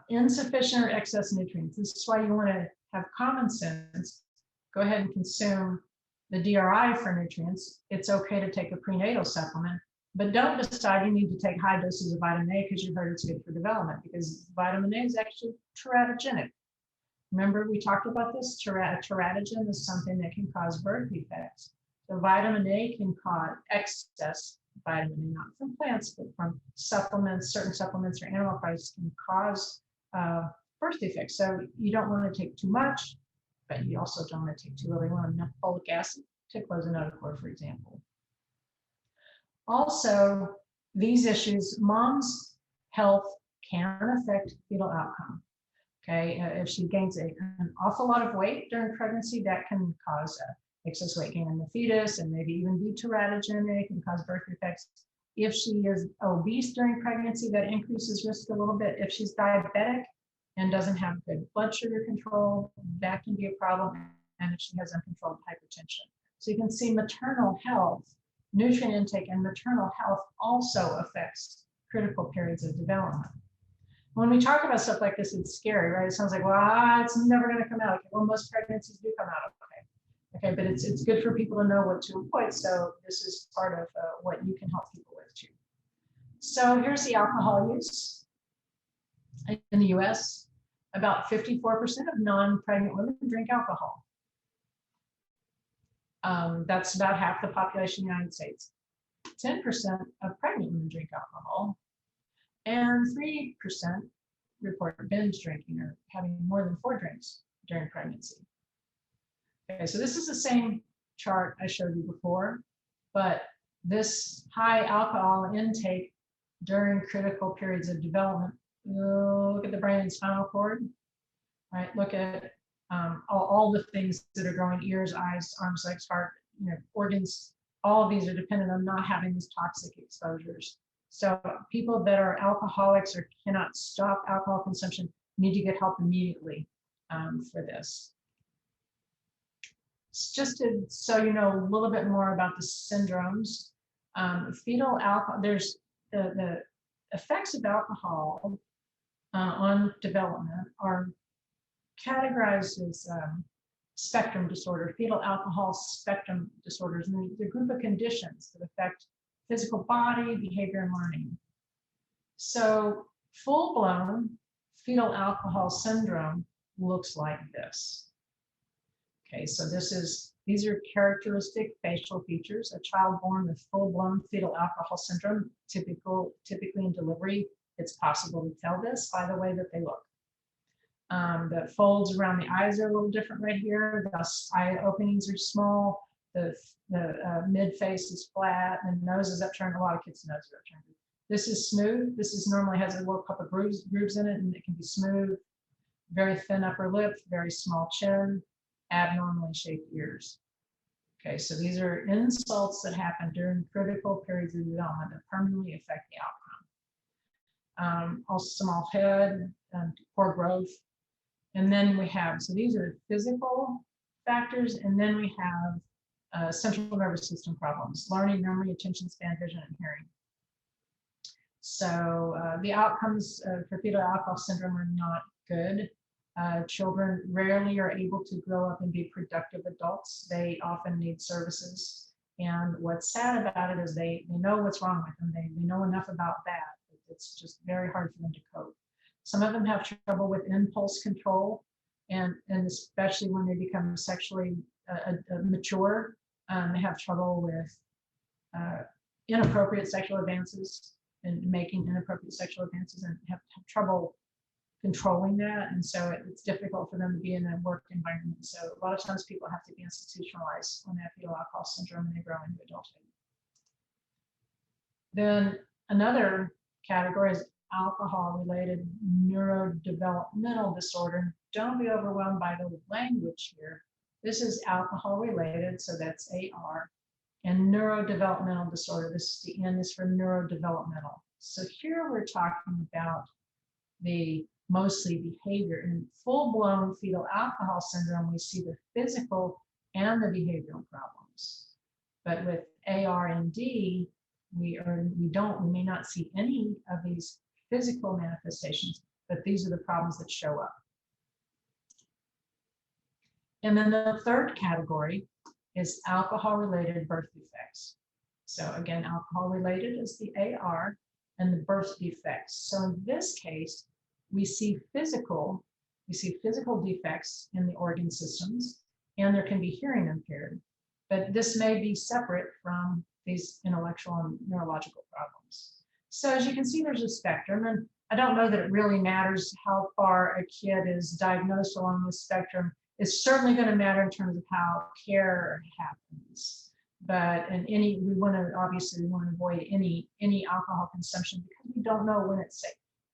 insufficient or excess nutrients. This is why you want to have common sense, go ahead and consume the DRI for nutrients. It's okay to take a prenatal supplement, but don't decide you need to take high doses of vitamin A because you heard it's good for development, because vitamin A is actually teratogenic. Remember, we talked about this. Teratogen is something that can cause birth defects. So vitamin A can cause excess vitamin A, not from plants, but from supplements, certain supplements or animal products can cause birth defects. So you don't want to take too much, but you also don't want to take too little. You want enough folic acid to clozapine, for example. Also, these issues, mom's health can affect fetal outcome. Okay, if she gains an awful lot of weight during pregnancy, that can cause excess weight gain in the fetus and maybe even be teratogenic and cause birth defects. If she is obese during pregnancy, that increases risk a little bit. If she's diabetic and doesn't have good blood sugar control, that can be a problem. And if she has uncontrolled hypertension. So you can see maternal health, nutrient intake and maternal health also affects critical periods of development. When we talk about stuff like this, it's scary, right? It sounds like, well, it's never going to come out. Okay, well, most pregnancies do come out okay. Okay, but it's good for people to know what to avoid. So this is part of what you can help people with too. So here's the alcohol use in the US. About 54% of non-pregnant women drink alcohol. That's about half the population of the United States. 10% of pregnant women drink alcohol. And 3% report binge drinking or having more than 4 drinks during pregnancy. Okay, so this is the same chart I showed you before, but this high alcohol intake during critical periods of development. Look at the brain and spinal cord, right? Look at all the things that are growing: ears, eyes, arms, legs, heart, organs. All of these are dependent on not having these toxic exposures. So people that are alcoholics or cannot stop alcohol consumption need to get help immediately for this. Just so you know a little bit more about the syndromes, fetal alcohol, there's the effects of alcohol on development are categorized as spectrum disorder, fetal alcohol spectrum disorders, and the group of conditions that affect physical body, behavior, and learning. So full-blown fetal alcohol syndrome looks like this. Okay, so these are characteristic facial features. A child born with full-blown fetal alcohol syndrome, typically in delivery, it's possible to tell this by the way that they look. The folds around the eyes are a little different right here. The eye openings are small. The mid face is flat, and the nose is upturned. A lot of kids' noses are upturned. This is smooth. This normally has a little couple of grooves in it, and it can be smooth. Very thin upper lip, very small chin, abnormally shaped ears. Okay, so these are insults that happen during critical periods of development that permanently affect the outcome. Also small head, poor growth. And then we have, so these are physical factors, and then we have central nervous system problems: learning, memory, attention span, vision, and hearing. So the outcomes for fetal alcohol syndrome are not good. Children rarely are able to grow up and be productive adults. They often need services. And what's sad about it is they know what's wrong with them. They know enough about that. It's just very hard for them to cope. Some of them have trouble with impulse control, and especially when they become sexually mature, they have trouble with inappropriate sexual advances and making inappropriate sexual advances, and have trouble controlling that. And so it's difficult for them to be in a work environment. So a lot of times people have to be institutionalized when they have fetal alcohol syndrome and they grow into adulthood. Then another category is alcohol-related neurodevelopmental disorder. Don't be overwhelmed by the language here. This is alcohol-related, so that's AR. And neurodevelopmental disorder, the N is for neurodevelopmental. So here we're talking about the mostly behavior. In full-blown fetal alcohol syndrome, we see the physical and the behavioral problems. But with AR and D, we may not see any of these physical manifestations, but these are the problems that show up. And then the third category is alcohol-related birth defects. So again, alcohol-related is the AR and the birth defects. So in this case, we see physical defects in the organ systems, and there can be hearing impaired. But this may be separate from these intellectual and neurological problems. So as you can see, there's a spectrum, and I don't know that it really matters how far a kid is diagnosed along the spectrum. It's certainly going to matter in terms of how care happens. But we want to avoid any alcohol consumption because we don't know when it's safe.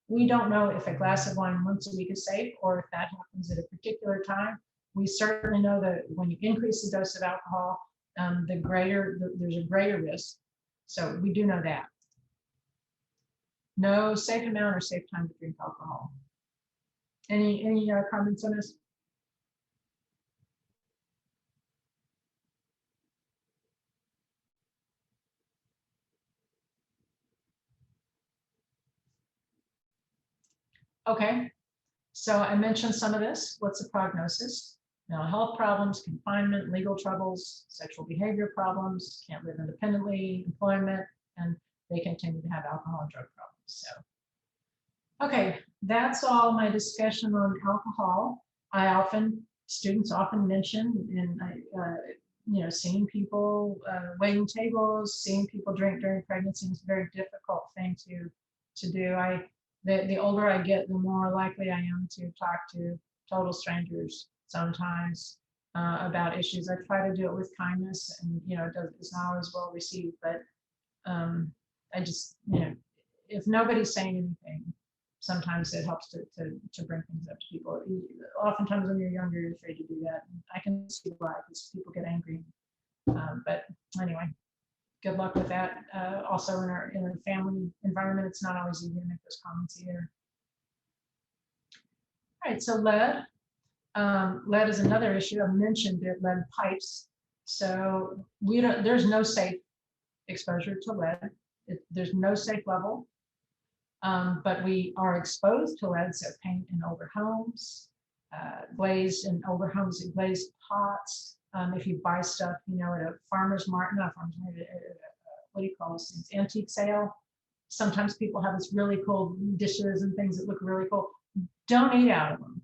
We don't know if a glass of wine once a week is safe or if that happens at a particular time. We certainly know that when you increase the dose of alcohol, there's a greater risk. So we do know that. No safe amount or safe time to drink alcohol. Any comments on this? Okay, so I mentioned some of this. What's the prognosis? Mental health problems, confinement, legal troubles, sexual behavior problems, can't live independently, employment, and they continue to have alcohol and drug problems. So, okay, that's all my discussion on alcohol. Students often mention, and seeing people waiting tables, seeing people drink during pregnancy is a very difficult thing to do. The older I get, the more likely I am to talk to total strangers sometimes about issues. I try to do it with kindness, and it's not always well received, but I just, if nobody's saying anything, sometimes it helps to bring things up to people. Oftentimes when you're younger, you're afraid to do that. And I can see why, because people get angry. But anyway, good luck with that. Also in our family environment, it's not always easy to make those comments either. All right, so lead. Lead is another issue. I mentioned it, lead pipes. So there's no safe exposure to lead. There's no safe level. But we are exposed to lead, so paint in older homes, glazed in older homes, and glazed pots. If you buy stuff, at a farmer's market, not farmer's market, what do you call those things? Antique sale. Sometimes people have this really cool dishes and things that look really cool. Don't eat out of them,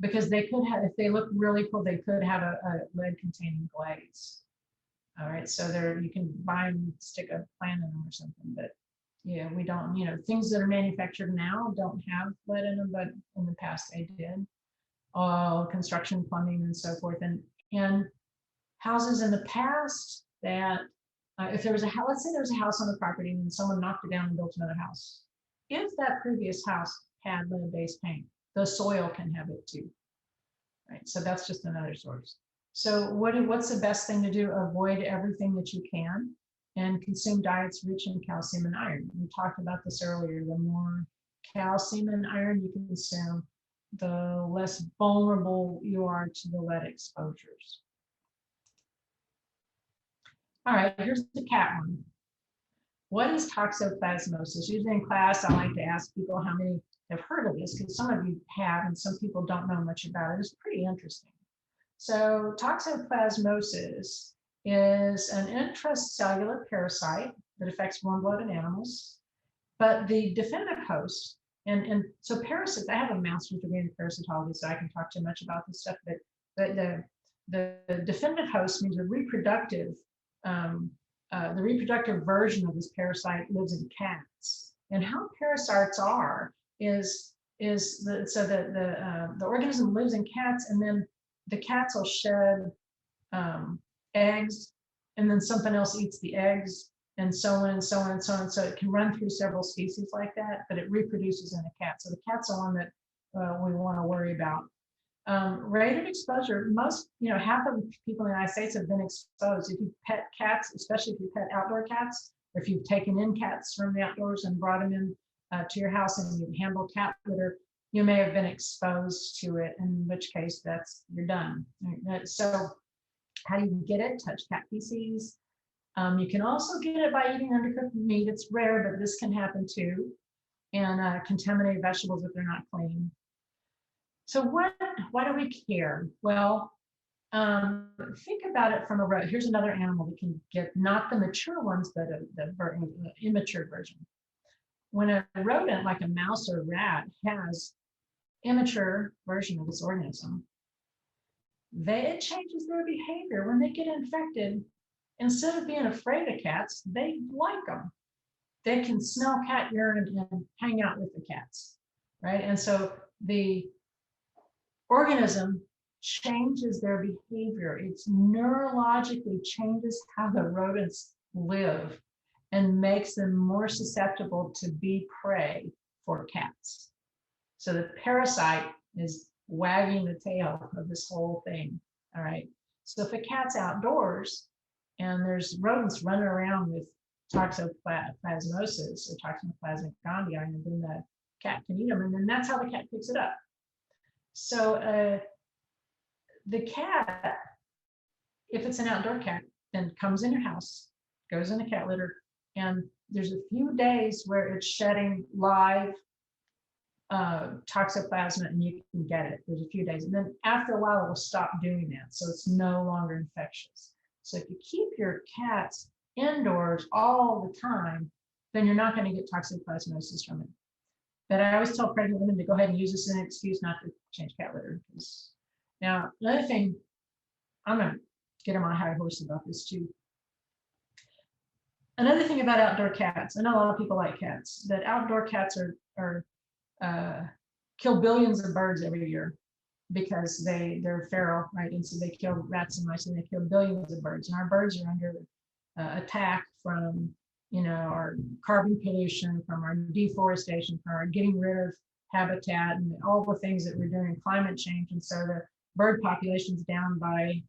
because they could have, if they look really cool, they could have a lead-containing glaze. All right, so you can buy and stick a plant in them or something, but yeah, we don't, things that are manufactured now don't have lead in them, but in the past they did. Construction, plumbing, and so forth. And houses in the past that, if there was a house, let's say there was a house on the property and someone knocked it down and built another house. If that previous house had lead-based paint, the soil can have it too. Right, so that's just another source. So what's the best thing to do? Avoid everything that you can, and consume diets rich in calcium and iron. We talked about this earlier. The more calcium and iron you consume, the less vulnerable you are to the lead exposures. All right, here's the cat one. What is toxoplasmosis? Usually in class, I like to ask people how many have heard of this, because some of you have and some people don't know much about it. It's pretty interesting. So toxoplasmosis is an intracellular parasite that affects warm-blooded animals, but the defendant host, and so parasites, I have a master's degree in parasitology, so I can talk too much about this stuff, but the defendant host means the reproductive version of this parasite lives in cats. And how parasites are is the organism lives in cats, and then the cats will shed eggs, and then something else eats the eggs, and so on and so on and so on. So it can run through several species like that, but it reproduces in a cat. So the cat's the one that we want to worry about. Rate of exposure, half of people in the United States have been exposed. If you pet cats, especially if you pet outdoor cats, or if you've taken in cats from the outdoors and brought them in to your house and you handle cat litter, you may have been exposed to it, in which case you're done. So how do you get it? Touch cat feces. You can also get it by eating undercooked meat. It's rare, but this can happen too. And contaminated vegetables if they're not clean. So why do we care? Well, Think about it from a rodent. Here's another animal that can get not the mature ones, but the immature version. When a rodent, like a mouse or a rat, has immature version of this organism, it changes their behavior. When they get infected, instead of being afraid of cats, they like them. They can smell cat urine and hang out with the cats, right? And so the organism changes their behavior. It's neurologically changes how the rodents live and makes them more susceptible to be prey for cats. So the parasite is wagging the tail of this whole thing. All right. So if a cat's outdoors and there's rodents running around with toxoplasmosis or toxoplasmic gondii, and then the cat can eat them, and then that's how the cat picks it up. So the cat, if it's an outdoor cat, then comes in your house, goes in the cat litter, and there's a few days where it's shedding live toxoplasma, and you can get it. There's a few days, and then after a while, it will stop doing that, so it's no longer infectious. So if you keep your cats indoors all the time, then you're not going to get toxoplasmosis from it. But I always tell pregnant women to go ahead and use this as an excuse not to change cat litter. Now, another thing, I'm going to get on my high horse about this too. Another thing about outdoor cats, I know a lot of people like cats, but outdoor cats kill billions of birds every year because they're feral, right? And so they kill rats and mice, and they kill billions of birds. And our birds are under attack from, our carbon pollution, from our deforestation, from our getting rid of habitat, and all the things that we're doing in climate change. And so the bird population's down by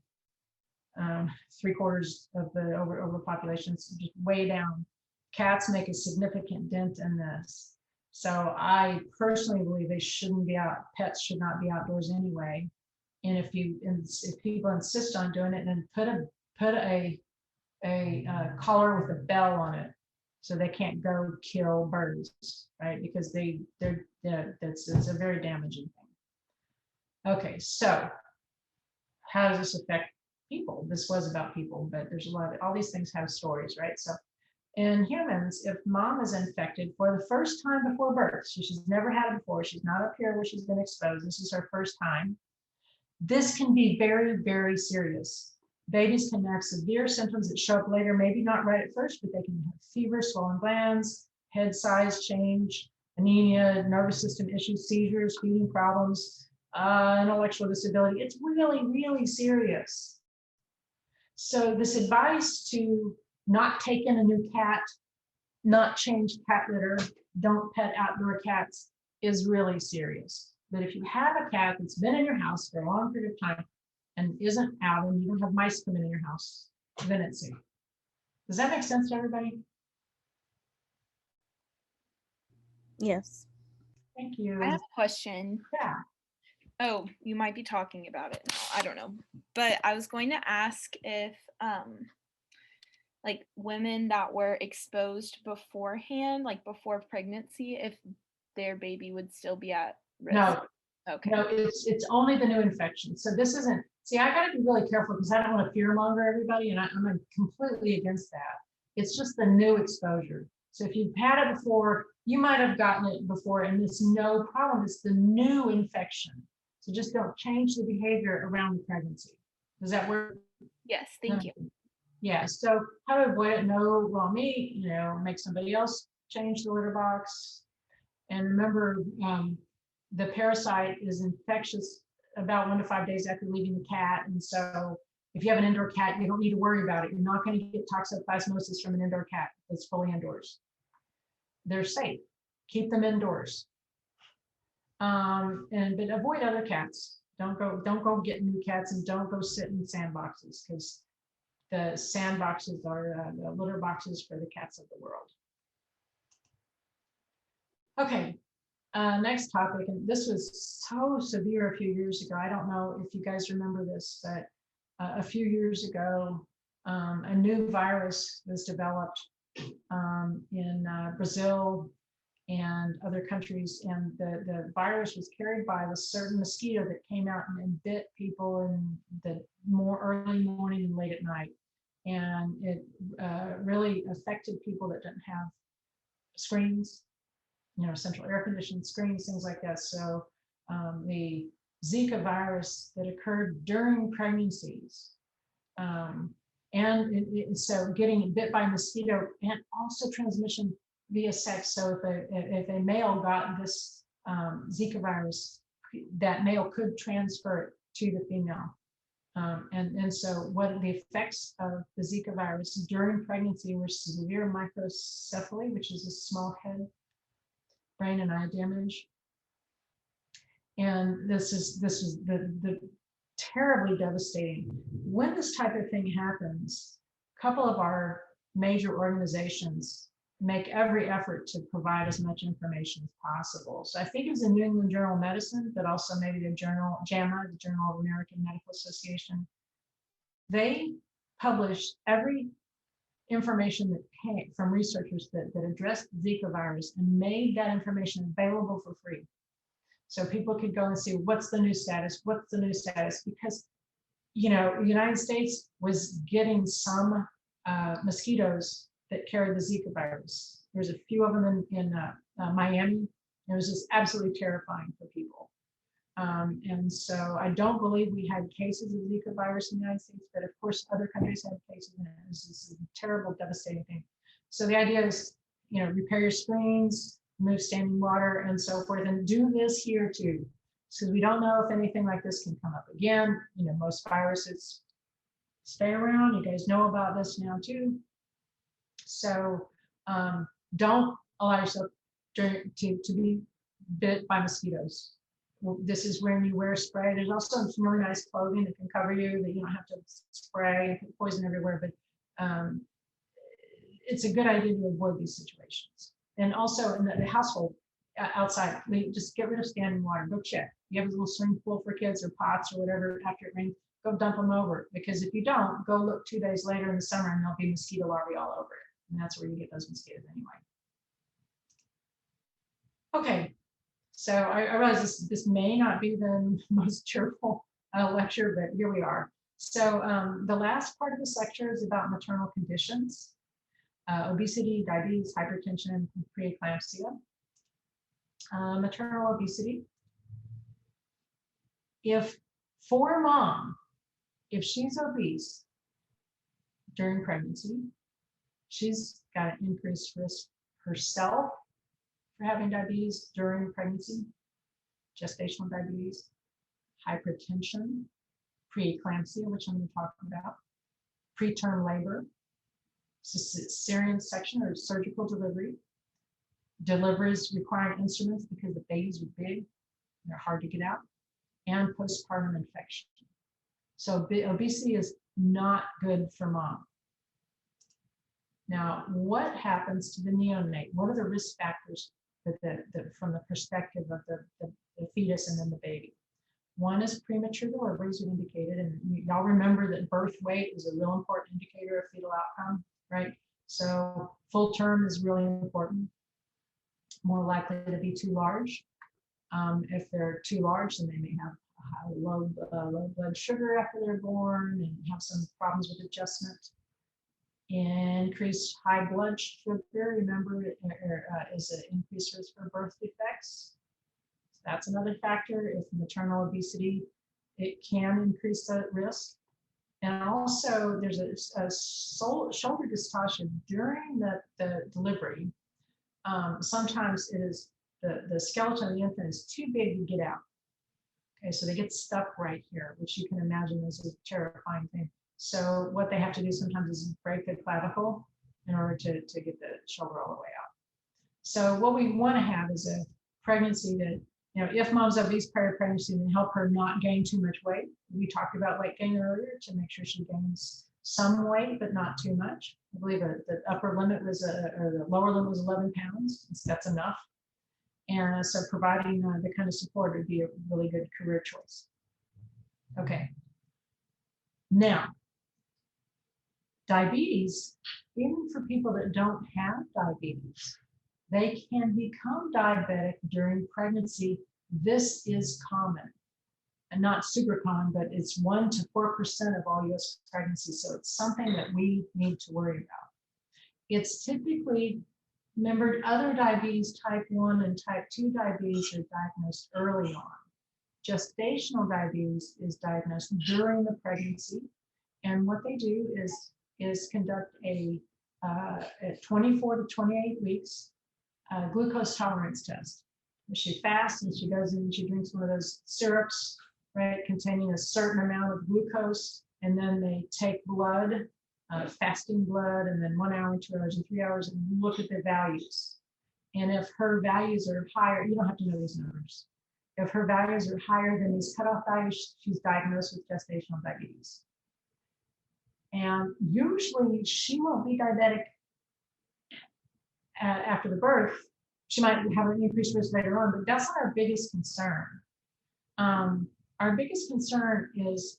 3/4 of the overpopulation's just way down. Cats make a significant dent in this. So I personally believe they shouldn't be out. Pets should not be outdoors anyway. And if people insist on doing it, then put a collar with a bell on it, so they can't go kill birds, right? Because it's a very damaging thing. Okay, so how does this affect people? This was about people, but there's all these things have stories, right? So in humans, if mom is infected for the first time before birth, so she's never had it before, she's not up here where she's been exposed, this is her first time, this can be very, very serious. Babies can have severe symptoms that show up later, maybe not right at first, but they can have fever, swollen glands, head size change, anemia, nervous system issues, seizures, feeding problems, intellectual disability. It's really, really serious. So this advice to not take in a new cat, not change cat litter, don't pet outdoor cats is really serious. But if you have a cat that's been in your house for a long period of time and isn't out, and you don't have mice coming in your house, then it's safe. Does that make sense to everybody? Yes. Thank you. I have a question. Yeah. Oh, you might be talking about it now. I don't know. But I was going to ask if like women that were exposed beforehand, like before pregnancy, if their baby would still be at risk. No. Okay. No, it's only the new infection. So this isn't, see, I gotta be really careful because I don't want to fear monger everybody, and I'm completely against that. It's just the new exposure. So if you've had it before, you might have gotten it before, and it's no problem. It's the new infection. So just don't change the behavior around the pregnancy. Does that work? Yes, thank you. Yeah, so how to avoid it? No raw meat, make somebody else change the litter box. And remember, the parasite is infectious about 1 to 5 days after leaving the cat. And so if you have an indoor cat, you don't need to worry about it. You're not going to get toxoplasmosis from an indoor cat that's fully indoors. They're safe. Keep them indoors. But avoid other cats. Don't go get new cats, and don't go sit in sandboxes, because the sandboxes are the litter boxes for the cats of the world. Okay, next topic, and this was so severe a few years ago. I don't know if you guys remember this, but a few years ago, a new virus was developed in Brazil, and other countries, and the virus was carried by a certain mosquito that came out and bit people in the more early morning and late at night. And it really affected people that didn't have screens, central air conditioned screens, things like that. So the Zika virus that occurred during pregnancies, and so getting bit by a mosquito, and also transmission via sex. So if a male got this Zika virus, that male could transfer it to the female. And so what the effects of the Zika virus during pregnancy were severe microcephaly, which is a small head, brain and eye damage. And this is the terribly devastating. When this type of thing happens, a couple of our major organizations make every effort to provide as much information as possible. So I think it was the New England Journal of Medicine, but also maybe the journal JAMA, the Journal of American Medical Association. They published every information that came from researchers that addressed Zika virus and made that information available for free. So people could go and see what's the new status, because, the United States was getting some mosquitoes that carry the Zika virus. There's a few of them in Miami. It was just absolutely terrifying for people. And so I don't believe we had cases of Zika virus in the United States, but of course other countries had cases, and this is a terrible, devastating thing. So the idea is, repair your screens, remove standing water, and so forth, and do this here too. So we don't know if anything like this can come up again. Most viruses stay around. You guys know about this now too. So don't allow yourself to be bit by mosquitoes. This is when you wear spray. There's also some really nice clothing that can cover you, that you don't have to spray and put poison everywhere, but it's a good idea to avoid these situations. And also in the household, outside, just get rid of standing water. Go check. You have a little swimming pool for kids or pots or whatever after it rains, go dump them over, because if you don't, go look 2 days later in the summer and there'll be mosquito larvae all over it. And that's where you get those mosquitoes anyway. Okay, so I realize this may not be the most cheerful lecture, but here we are. So the last part of this lecture is about maternal conditions, obesity, diabetes, hypertension, preeclampsia. Maternal obesity. For a mom, if she's obese during pregnancy, she's got an increased risk herself for having diabetes during pregnancy, gestational diabetes, hypertension, preeclampsia, which I'm going to talk about, preterm labor, cesarean section or surgical delivery, deliveries requiring instruments because the babies are big, they're hard to get out, and postpartum infection. So obesity is not good for mom. Now, what happens to the neonate? What are the risk factors from the perspective of the fetus and then the baby? One is premature delivery, as we indicated, and y'all remember that birth weight is a real important indicator of fetal outcome, right? So full term is really important. More likely to be too large. If they're too large, then they may have low blood sugar after they're born and have some problems with adjustment. Increased high blood sugar, remember, is an increased risk for birth defects. So that's another factor. If maternal obesity, it can increase that risk. And also there's a shoulder dystocia during the delivery. Sometimes it is the skeleton of the infant is too big to get out. Okay, so they get stuck right here, which you can imagine is a terrifying thing. So what they have to do sometimes is break the clavicle in order to get the shoulder all the way out. So what we want to have is a pregnancy that, if mom's obese prior to pregnancy, then help her not gain too much weight. We talked about weight gain earlier to make sure she gains some weight, but not too much. I believe the upper limit was, or the lower limit was 11 pounds. So that's enough. And so providing the kind of support would be a really good career choice. Okay. Now, diabetes, even for people that don't have diabetes, They can become diabetic during pregnancy. This is common, and not super common, but it's 1 to 4% of all US pregnancies. So it's something that we need to worry about. It's typically, remember, other diabetes, type 1 and type 2 diabetes are diagnosed early on. Gestational diabetes is diagnosed during the pregnancy. And what they do is conduct at 24 to 28 weeks, glucose tolerance test. She fasts and she goes in and she drinks one of those syrups, right, containing a certain amount of glucose, and then they take blood, fasting blood, and then 1 hour, 2 hours, and 3 hours, and look at the values. And if her values are higher, you don't have to know these numbers. If her values are higher than these cutoff values, she's diagnosed with gestational diabetes. And usually she won't be diabetic after the birth. She might have an increased risk later on, but that's not our biggest concern. Our biggest concern is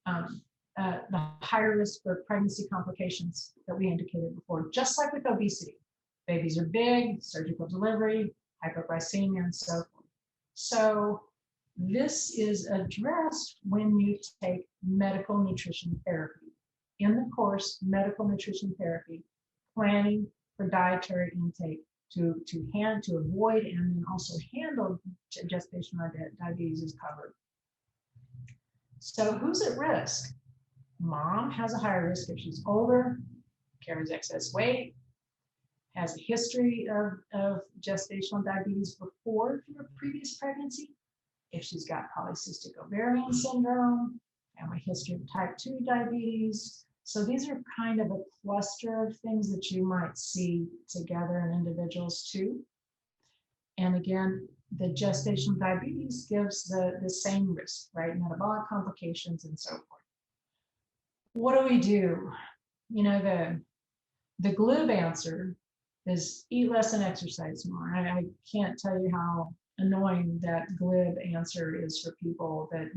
the higher risk for pregnancy complications that we indicated before, just like with obesity. Babies are big, surgical delivery, hypoglycemia, and so forth. So this is addressed when you take medical nutrition therapy. In the course, medical nutrition therapy, planning for dietary intake to avoid and then also handle gestational diabetes is covered. So who's at risk? Mom has a higher risk if she's older, carries excess weight, has a history of gestational diabetes before her previous pregnancy, if she's got polycystic ovarian syndrome, family history of type 2 diabetes. So these are kind of a cluster of things that you might see together in individuals too. And again, the gestational diabetes gives the same risk, right? Metabolic complications and so forth. What do we do? You know, the glib answer is eat less and exercise more. I can't tell you how annoying that glib answer is for people that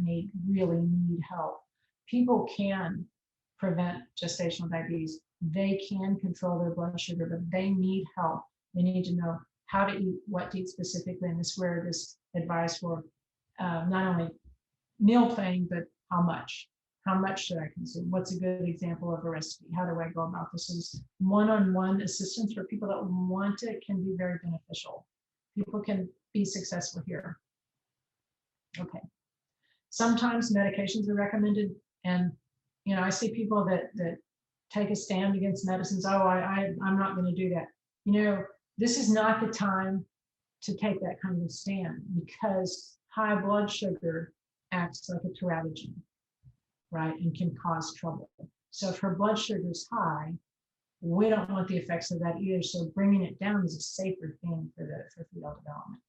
really need help. People can prevent gestational diabetes. They can control their blood sugar, but they need help. They need to know how to eat, what to eat specifically, and this is where this advice for not only meal planning, but how much. How much should I consume? What's a good example of a recipe? How do I go about this? Is one-on-one assistance for people that want it can be very beneficial. People can be successful here. Okay. Sometimes medications are recommended, and you know, I see people that take a stand against medicines. Oh, I'm not going to do that. You know, this is not the time to take that kind of stand because high blood sugar acts like a teratogen, right, and can cause trouble. So if her blood sugar is high, we don't want the effects of that either. So bringing it down is a safer thing for fetal development.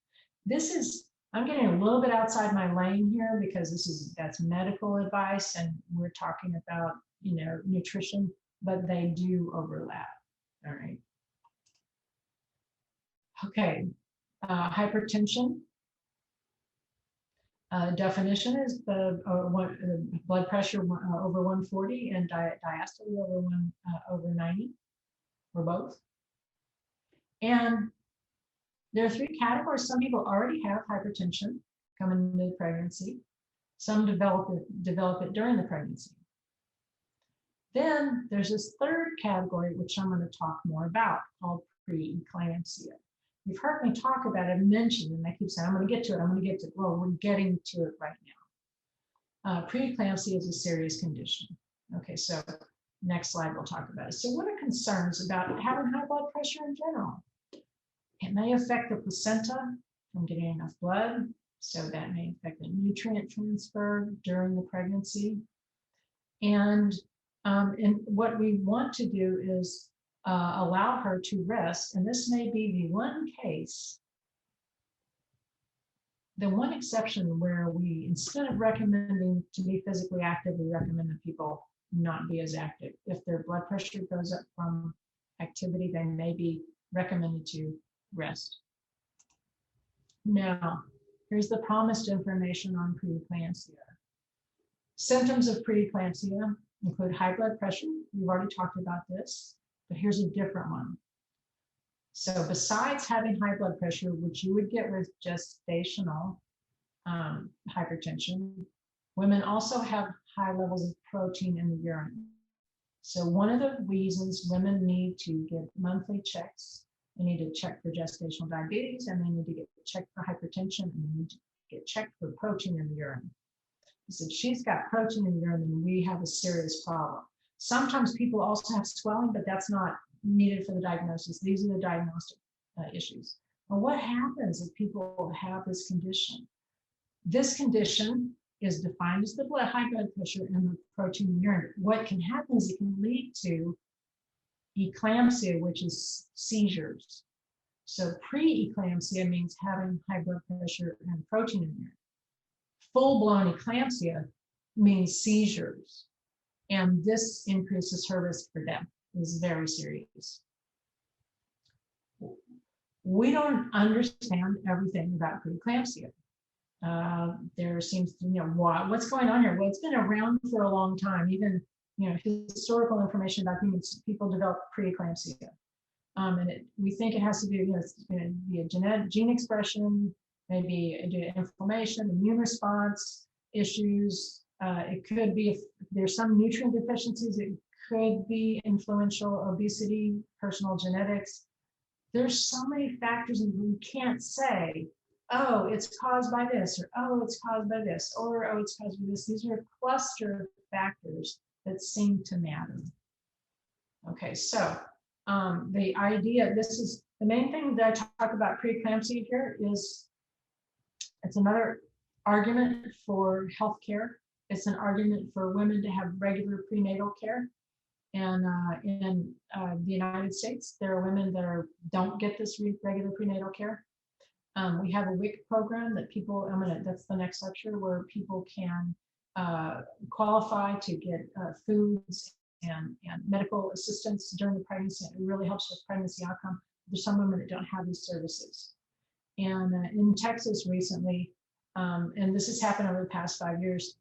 This is, I'm getting a little bit outside my lane here because that's medical advice and we're talking about, you know, nutrition, but they do overlap. All right. Okay. Hypertension. Definition is the blood pressure over 140 and diastole over 90, or both. And there are 3 categories. Some people already have hypertension coming into pregnancy. Some develop it during the pregnancy. Then there's this 3rd category, which I'm going to talk more about, called preeclampsia. You've heard me talk about it, mentioned, and I keep saying, I'm going to get to it, I'm going to get to it. Well, we're getting to it right now. Preeclampsia is a serious condition. Okay, so next slide we'll talk about it. So what are concerns about having high blood pressure in general? It may affect the placenta from getting enough blood, so that may affect the nutrient transfer during the pregnancy. And what we want to do is allow her to rest, and this may be the one case, the one exception where we, instead of recommending to be physically active, we recommend that people not be as active. If their blood pressure goes up from activity, they may be recommended to rest. Now, here's the promised information on preeclampsia. Symptoms of preeclampsia include high blood pressure. We've already talked about this, but here's a different one. So besides having high blood pressure, which you would get with gestational hypertension, women also have high levels of protein in the urine. So one of the reasons women need to get monthly checks, they need to check for gestational diabetes, and they need to get checked for hypertension, and they need to get checked for protein in the urine. So if she's got protein in the urine, then we have a serious problem. Sometimes people also have swelling, but that's not needed for the diagnosis. These are the diagnostic issues. But what happens if people have this condition? This condition is defined as the high blood pressure and the protein in the urine. What can happen is it can lead to eclampsia, which is seizures. So pre-eclampsia means having high blood pressure and protein in the urine. Full-blown eclampsia means seizures. And this increases her risk for death. It's very serious. We don't understand everything about preeclampsia. There seems to, what's going on here? Well, it's been around for a long time. Even, historical information about humans, people develop preeclampsia. And we think it has to do, it's going to be a gene expression, maybe inflammation, immune response issues. It could be, if there's some nutrient deficiencies, it could be influential obesity, personal genetics. There's so many factors, and we can't say, oh, it's caused by this, or oh, it's caused by this, or oh, it's caused by this. These are a cluster of factors that seem to matter. Okay, so the idea, this is the main thing that I talk about preeclampsia here is it's another argument for healthcare. It's an argument for women to have regular prenatal care. And in the United States, there are women that don't get this regular prenatal care. We have a WIC program that people, that's the next lecture, where people can qualify to get foods and medical assistance during the pregnancy. It really helps with pregnancy outcome. There's some women that don't have these services. And in Texas recently, and this has happened over the past 5 years,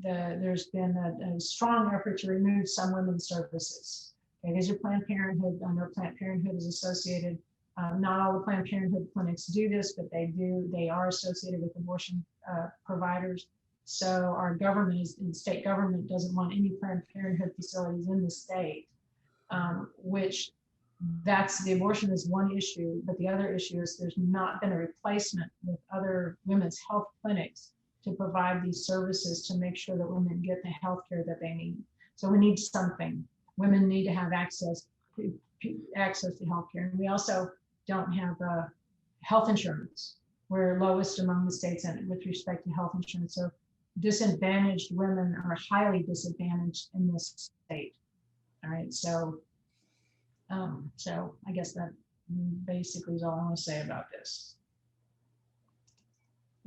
there's been a strong effort to remove some women's services. Okay, these are Planned Parenthood. I know Planned Parenthood is associated. Not all the Planned Parenthood clinics do this, but they do. They are associated with abortion providers. So our government, the state government, doesn't want any Planned Parenthood facilities in the state, which the abortion is one issue, but the other issue is there's not been a replacement with other women's health clinics to provide these services to make sure that women get the health care that they need. So we need something. Women need to have access to health care. And we also don't have health insurance. We're lowest among the states with respect to health insurance. So disadvantaged women are highly disadvantaged in this state. All right, so I guess that basically is all I want to say about this.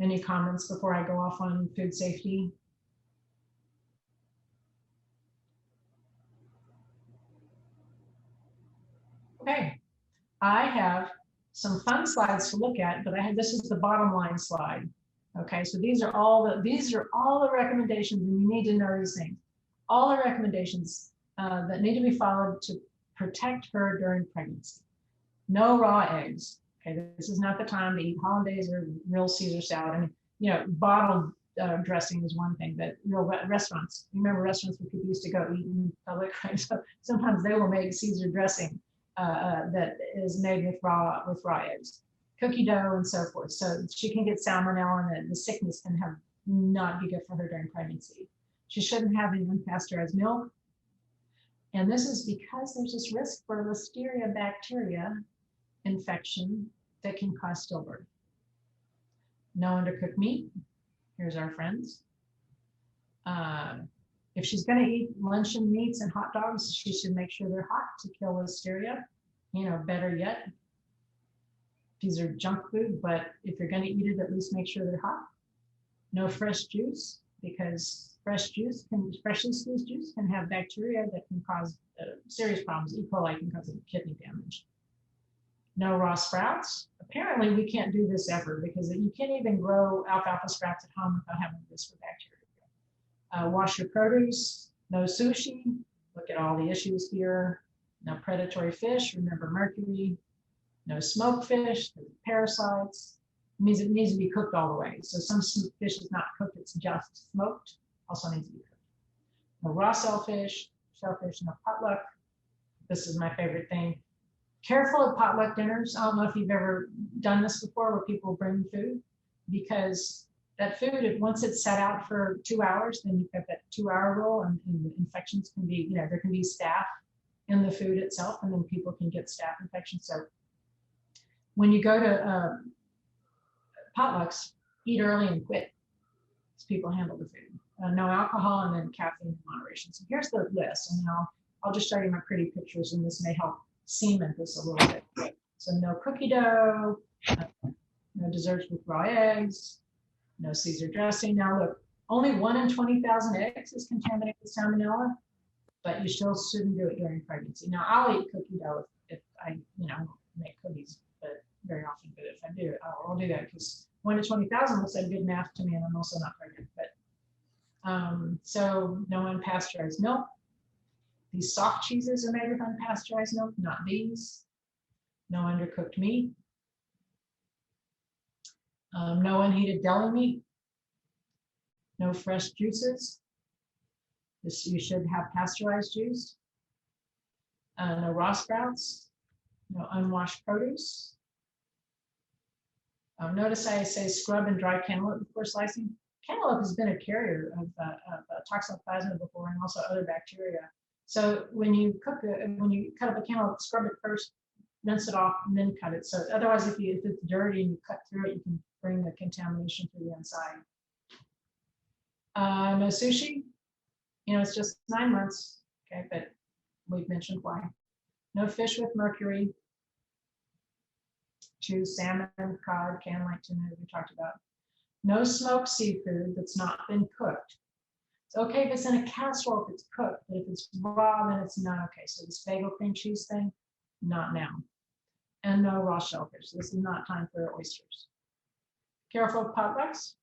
Any comments before I go off on food safety? Okay, I have some fun slides to look at, but this is the bottom line slide. Okay, so these are all the recommendations, and you need to know these things. All the recommendations that need to be followed to protect her during pregnancy. No raw eggs. Okay, this is not the time to eat hollandaise or real Caesar salad. I mean, bottled dressing is one thing, but real restaurants. Remember restaurants where people used to go eat in public, right? So sometimes they will make Caesar dressing that is made with raw eggs, cookie dough, and so forth. So she can get salmonella, and the sickness can not be good for her during pregnancy. She shouldn't have any unpasteurized milk. And this is because there's this risk for Listeria bacteria infection that can cause stillbirth. No undercooked meat. Here's our friends. If she's going to eat luncheon meats and hot dogs, she should make sure they're hot to kill Listeria. Better yet, these are junk food, but if you're going to eat it, at least make sure they're hot. No fresh juice, because freshly squeezed juice can have bacteria that can cause serious problems. E. coli can cause kidney damage. No raw sprouts. Apparently, we can't do this ever because you can't even grow alfalfa sprouts at home without having this for bacteria. Wash your produce. No sushi. Look at all the issues here. No predatory fish. Remember mercury. No smoked fish, parasites. Means it needs to be cooked all the way. So some fish is not cooked, it's just smoked, also needs to be cooked. No raw shellfish, no potluck. This is my favorite thing. Careful of potluck dinners. I don't know if you've ever done this before where people bring food, because that food, once it's set out for 2 hours, then you've got that 2-hour rule, and the infections can be, there can be staph in the food itself, and then people can get staph infections. So when you go to potlucks, eat early and quit, as people handle the food. No alcohol, and then caffeine in moderation. So here's the list, and I'll just show you my pretty pictures, and this may help cement this a little bit. So no cookie dough, no desserts with raw eggs, no Caesar dressing. Now look, only 1 in 20,000 eggs is contaminated with salmonella, but you still shouldn't do it during pregnancy. Now I'll eat cookie dough if I, make cookies, but very often. But if I do, I'll do that, because 1 in 20,000 looks like good math to me, and I'm also not pregnant. But so no unpasteurized milk. These soft cheeses are made with unpasteurized milk, not these. No undercooked meat. No unheated deli meat. No fresh juices. You should have pasteurized juice. No raw sprouts. No unwashed produce. Notice I say scrub and dry cantaloupe before slicing. Cantaloupe has been a carrier of toxoplasma before, and also other bacteria. So when you cut up a cantaloupe, scrub it first, rinse it off, and then cut it. So otherwise, if it's dirty and you cut through it, you can bring the contamination to the inside. No sushi. It's just 9 months. Okay, but we've mentioned why. No fish with mercury. Choose salmon, cod, canned light tuna, we talked about. No smoked seafood that's not been cooked. It's okay if it's in a casserole if it's cooked, but if it's raw, then it's not okay. So this bagel cream cheese thing, not now. And no raw shellfish. This is not time for oysters. Careful of potlucks.